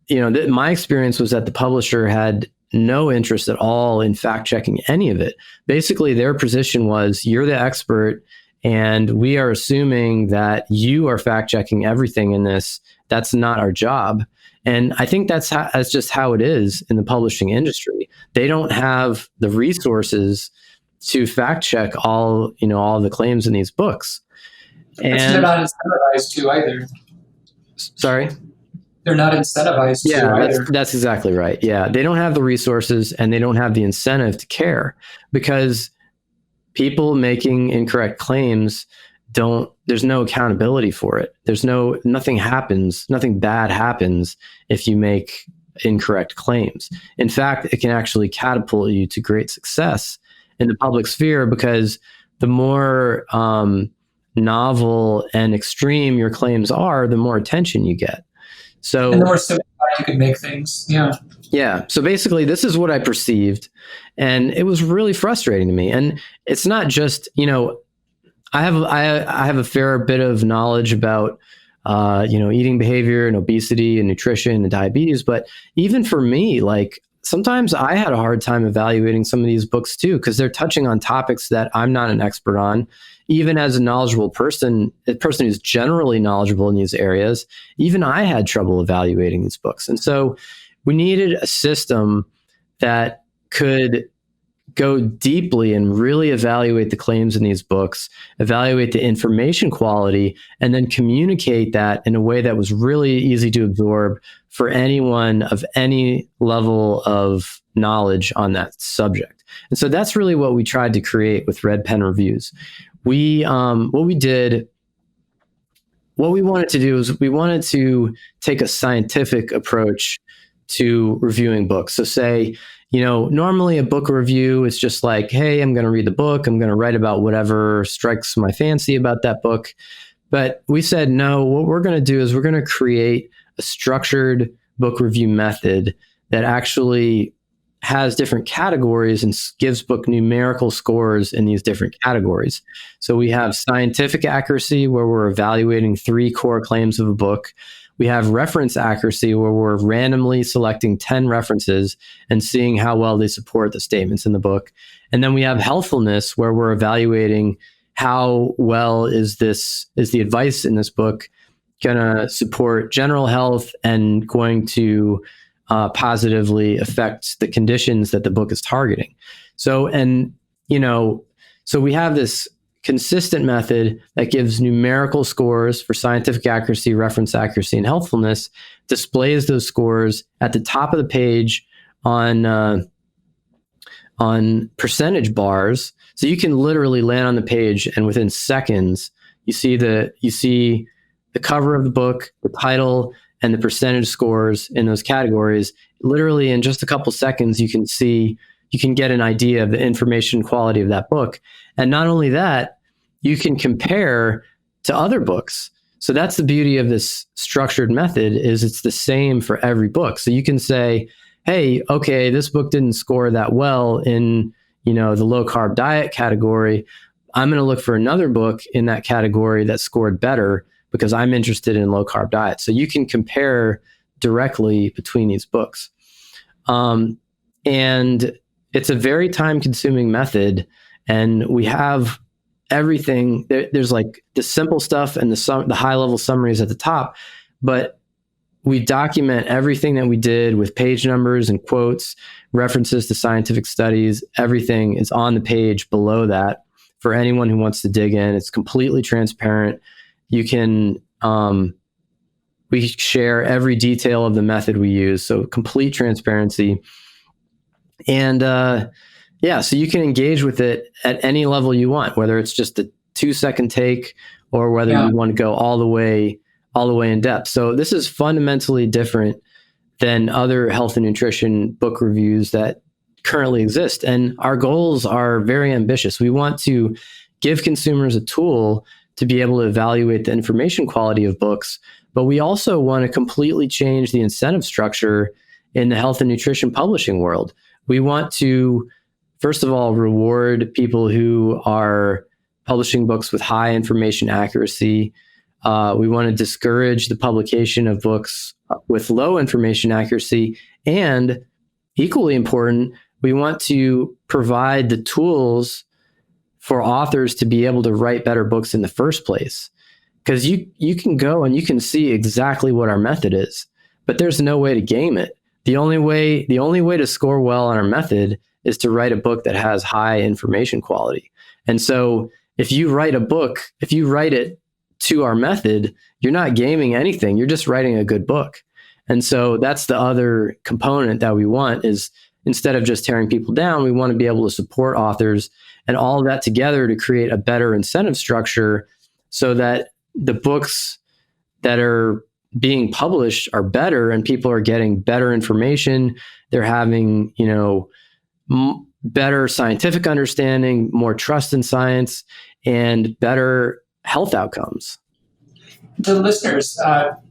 my experience was that the publisher had no interest at all in fact checking any of it. Basically, their position was, you're the expert, and we are assuming that you are fact checking everything in this. That's not our job. And I think that's just how it is in the publishing industry. They don't have the resources to fact check all the claims in these books. And they're not incentivized to either. Sorry? They're not incentivized to either. That's exactly right. Yeah, they don't have the resources and they don't have the incentive to care, because people making incorrect claims there's no accountability for it. Nothing bad happens if you make incorrect claims. In fact, it can actually catapult you to great success in the public sphere, because the more novel and extreme your claims are, the more attention you get. So, and the more simplified you can make things. Yeah. Yeah. So basically, this is what I perceived, and it was really frustrating to me. And it's not just, I have a fair bit of knowledge about eating behavior and obesity and nutrition and diabetes, but even for me, like, sometimes I had a hard time evaluating some of these books too, because they're touching on topics that I'm not an expert on. Even as a knowledgeable person, a person who's generally knowledgeable in these areas, even I had trouble evaluating these books. And so we needed a system that could go deeply and really evaluate the claims in these books, evaluate the information quality, and then communicate that in a way that was really easy to absorb for anyone of any level of knowledge on that subject. And so that's really what we tried to create with Red Pen Reviews. What we wanted to do is we wanted to take a scientific approach to reviewing books. So say, normally a book review is just like, hey, I'm going to read the book. I'm going to write about whatever strikes my fancy about that book. But we said, no, what we're going to do is we're going to create a structured book review method that actually has different categories and gives book numerical scores in these different categories. So we have scientific accuracy, where we're evaluating 3 core claims of a book. We have reference accuracy, where we're randomly selecting 10 references and seeing how well they support the statements in the book. And then we have healthfulness, where we're evaluating how well is the advice in this book going to support general health and going to positively affect the conditions that the book is targeting. So we have this consistent method that gives numerical scores for scientific accuracy, reference accuracy, and healthfulness, displays those scores at the top of the page on percentage bars. So you can literally land on the page, and within seconds, you see the cover of the book, the title, and the percentage scores in those categories. Literally in just a couple seconds, you can get an idea of the information quality of that book. And not only that, you can compare to other books. So that's the beauty of this structured method, is it's the same for every book. So you can say, hey, okay, this book didn't score that well in, the low carb diet category. I'm going to look for another book in that category that scored better, because I'm interested in low carb diet. So you can compare directly between these books. And it's a very time consuming method. And we have everything. There's like the simple stuff and the high level summaries at the top, but we document everything that we did with page numbers and quotes, references to scientific studies. Everything is on the page below that for anyone who wants to dig in. It's completely transparent. You can, we share every detail of the method we use. So complete transparency. And, so you can engage with it at any level you want, whether it's just a 2-second take or whether you want to go all the way in depth. So this is fundamentally different than other health and nutrition book reviews that currently exist. And our goals are very ambitious. We want to give consumers a tool to be able to evaluate the information quality of books, but we also want to completely change the incentive structure in the health and nutrition publishing world. We want to, first of all, reward people who are publishing books with high information accuracy. We want to discourage the publication of books with low information accuracy. And equally important, we want to provide the tools for authors to be able to write better books in the first place. Because you can go and you can see exactly what our method is, but there's no way to game it. The only way to score well on our method is to write a book that has high information quality. And so if you write it to our method, you're not gaming anything. You're just writing a good book. And so that's the other component that we want, is instead of just tearing people down, we want to be able to support authors and all of that together to create a better incentive structure so that the books that are being published are better and people are getting better information. They're having, better scientific understanding, more trust in science, and better health outcomes. To the listeners,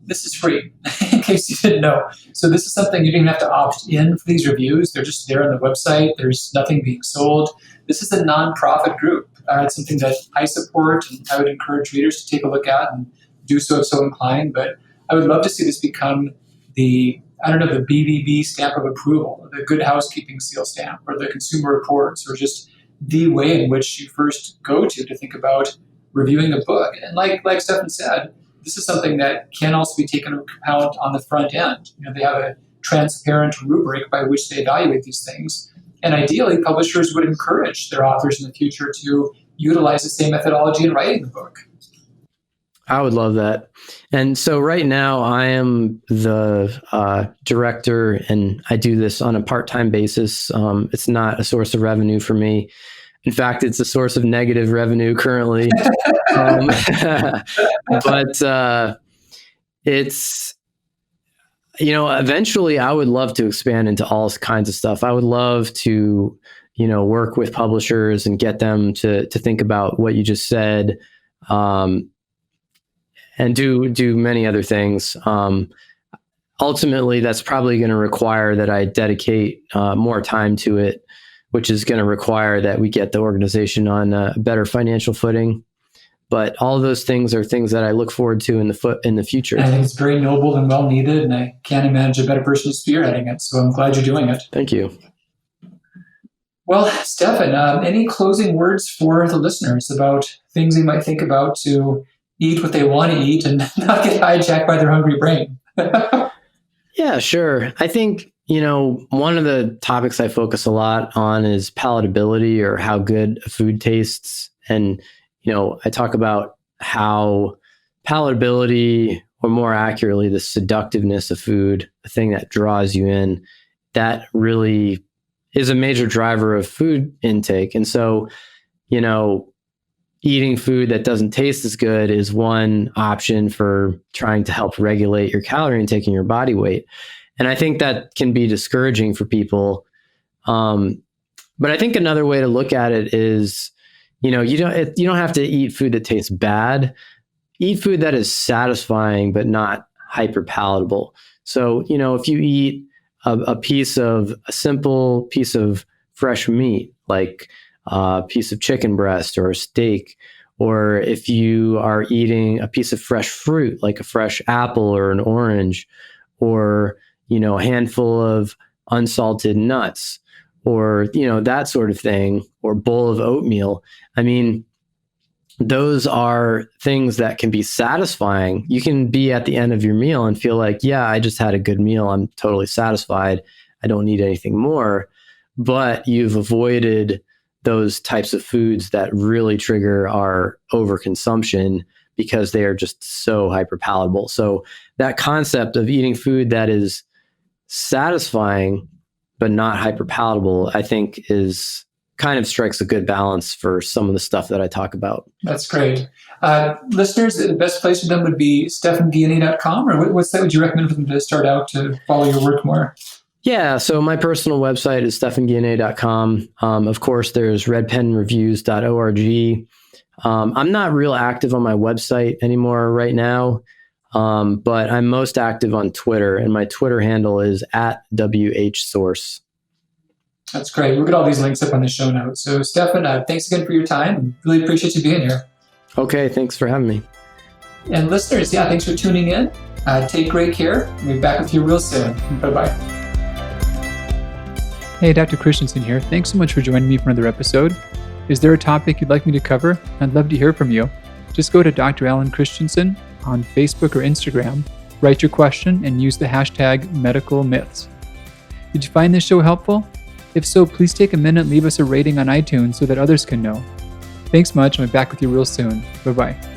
this is free, in case you didn't know. So this is something you didn't have to opt in for these reviews. They're just there on the website. There's nothing being sold. This is a nonprofit group. It's something that I support, and I would encourage readers to take a look at and do so if so inclined. But I would love to see this become the BBB stamp of approval, the Good Housekeeping seal stamp, or the Consumer Reports, or just the way in which you first go to think about reviewing a book. And like Stephan said, this is something that can also be taken into account on the front end. They have a transparent rubric by which they evaluate these things. And ideally, publishers would encourage their authors in the future to utilize the same methodology in writing the book. I would love that. And so right now I am the director, and I do this on a part-time basis. It's not a source of revenue for me. In fact, it's a source of negative revenue currently. But it's, eventually I would love to expand into all kinds of stuff. I would love to, work with publishers and get them to think about what you just said, and do many other things. Ultimately, that's probably going to require that I dedicate more time to it, which is going to require that we get the organization on a better financial footing. But all of those things are things that I look forward to in the future. I think it's very noble and well needed, and I can't imagine a better person spearheading it. So I'm glad you're doing it. Thank you. Well, Stephan, any closing words for the listeners about things they might think about to eat what they want to eat and not get hijacked by their hungry brain? Yeah, sure. I think, one of the topics I focus a lot on is palatability, or how good a food tastes. And, I talk about how palatability, or more accurately, the seductiveness of food, the thing that draws you in, that really is a major driver of food intake. And so, eating food that doesn't taste as good is one option for trying to help regulate your calorie intake and your body weight. And I think that can be discouraging for people. But I think another way to look at it is, you don't have to eat food that tastes bad. Eat food that is satisfying, but not hyper palatable. So, if you eat a simple piece of fresh meat, like a piece of chicken breast or a steak, or if you are eating a piece of fresh fruit, like a fresh apple or an orange, or, a handful of unsalted nuts, or, that sort of thing, or bowl of oatmeal. I mean, those are things that can be satisfying. You can be at the end of your meal and feel like, yeah, I just had a good meal. I'm totally satisfied. I don't need anything more. But you've avoided those types of foods that really trigger our overconsumption because they are just so hyperpalatable. So that concept of eating food that is satisfying but not hyperpalatable, I think, is kind of strikes a good balance for some of the stuff that I talk about. That's great. Listeners, the best place for them would be StephanGuyenet.com, or what site would you recommend for them to start out to follow your work more? Yeah, so my personal website is StephanGuyenet.com. Of course, there's redpenreviews.org. I'm not real active on my website anymore right now. But I'm most active on Twitter, and my Twitter handle is @WHSource. That's great. We'll get all these links up on the show notes. So, Stephan, thanks again for your time. Really appreciate you being here. Okay, thanks for having me. And listeners, thanks for tuning in. Take great care. We'll be back with you real soon. Bye-bye. Hey, Dr. Christianson here. Thanks so much for joining me for another episode. Is there a topic you'd like me to cover? I'd love to hear from you. Just go to Dr. Alan Christianson on Facebook or Instagram, write your question, and use the hashtag #MedicalMyths. Did you find this show helpful? If so, please take a minute and leave us a rating on iTunes so that others can know. Thanks much, and I'll be back with you real soon. Bye-bye.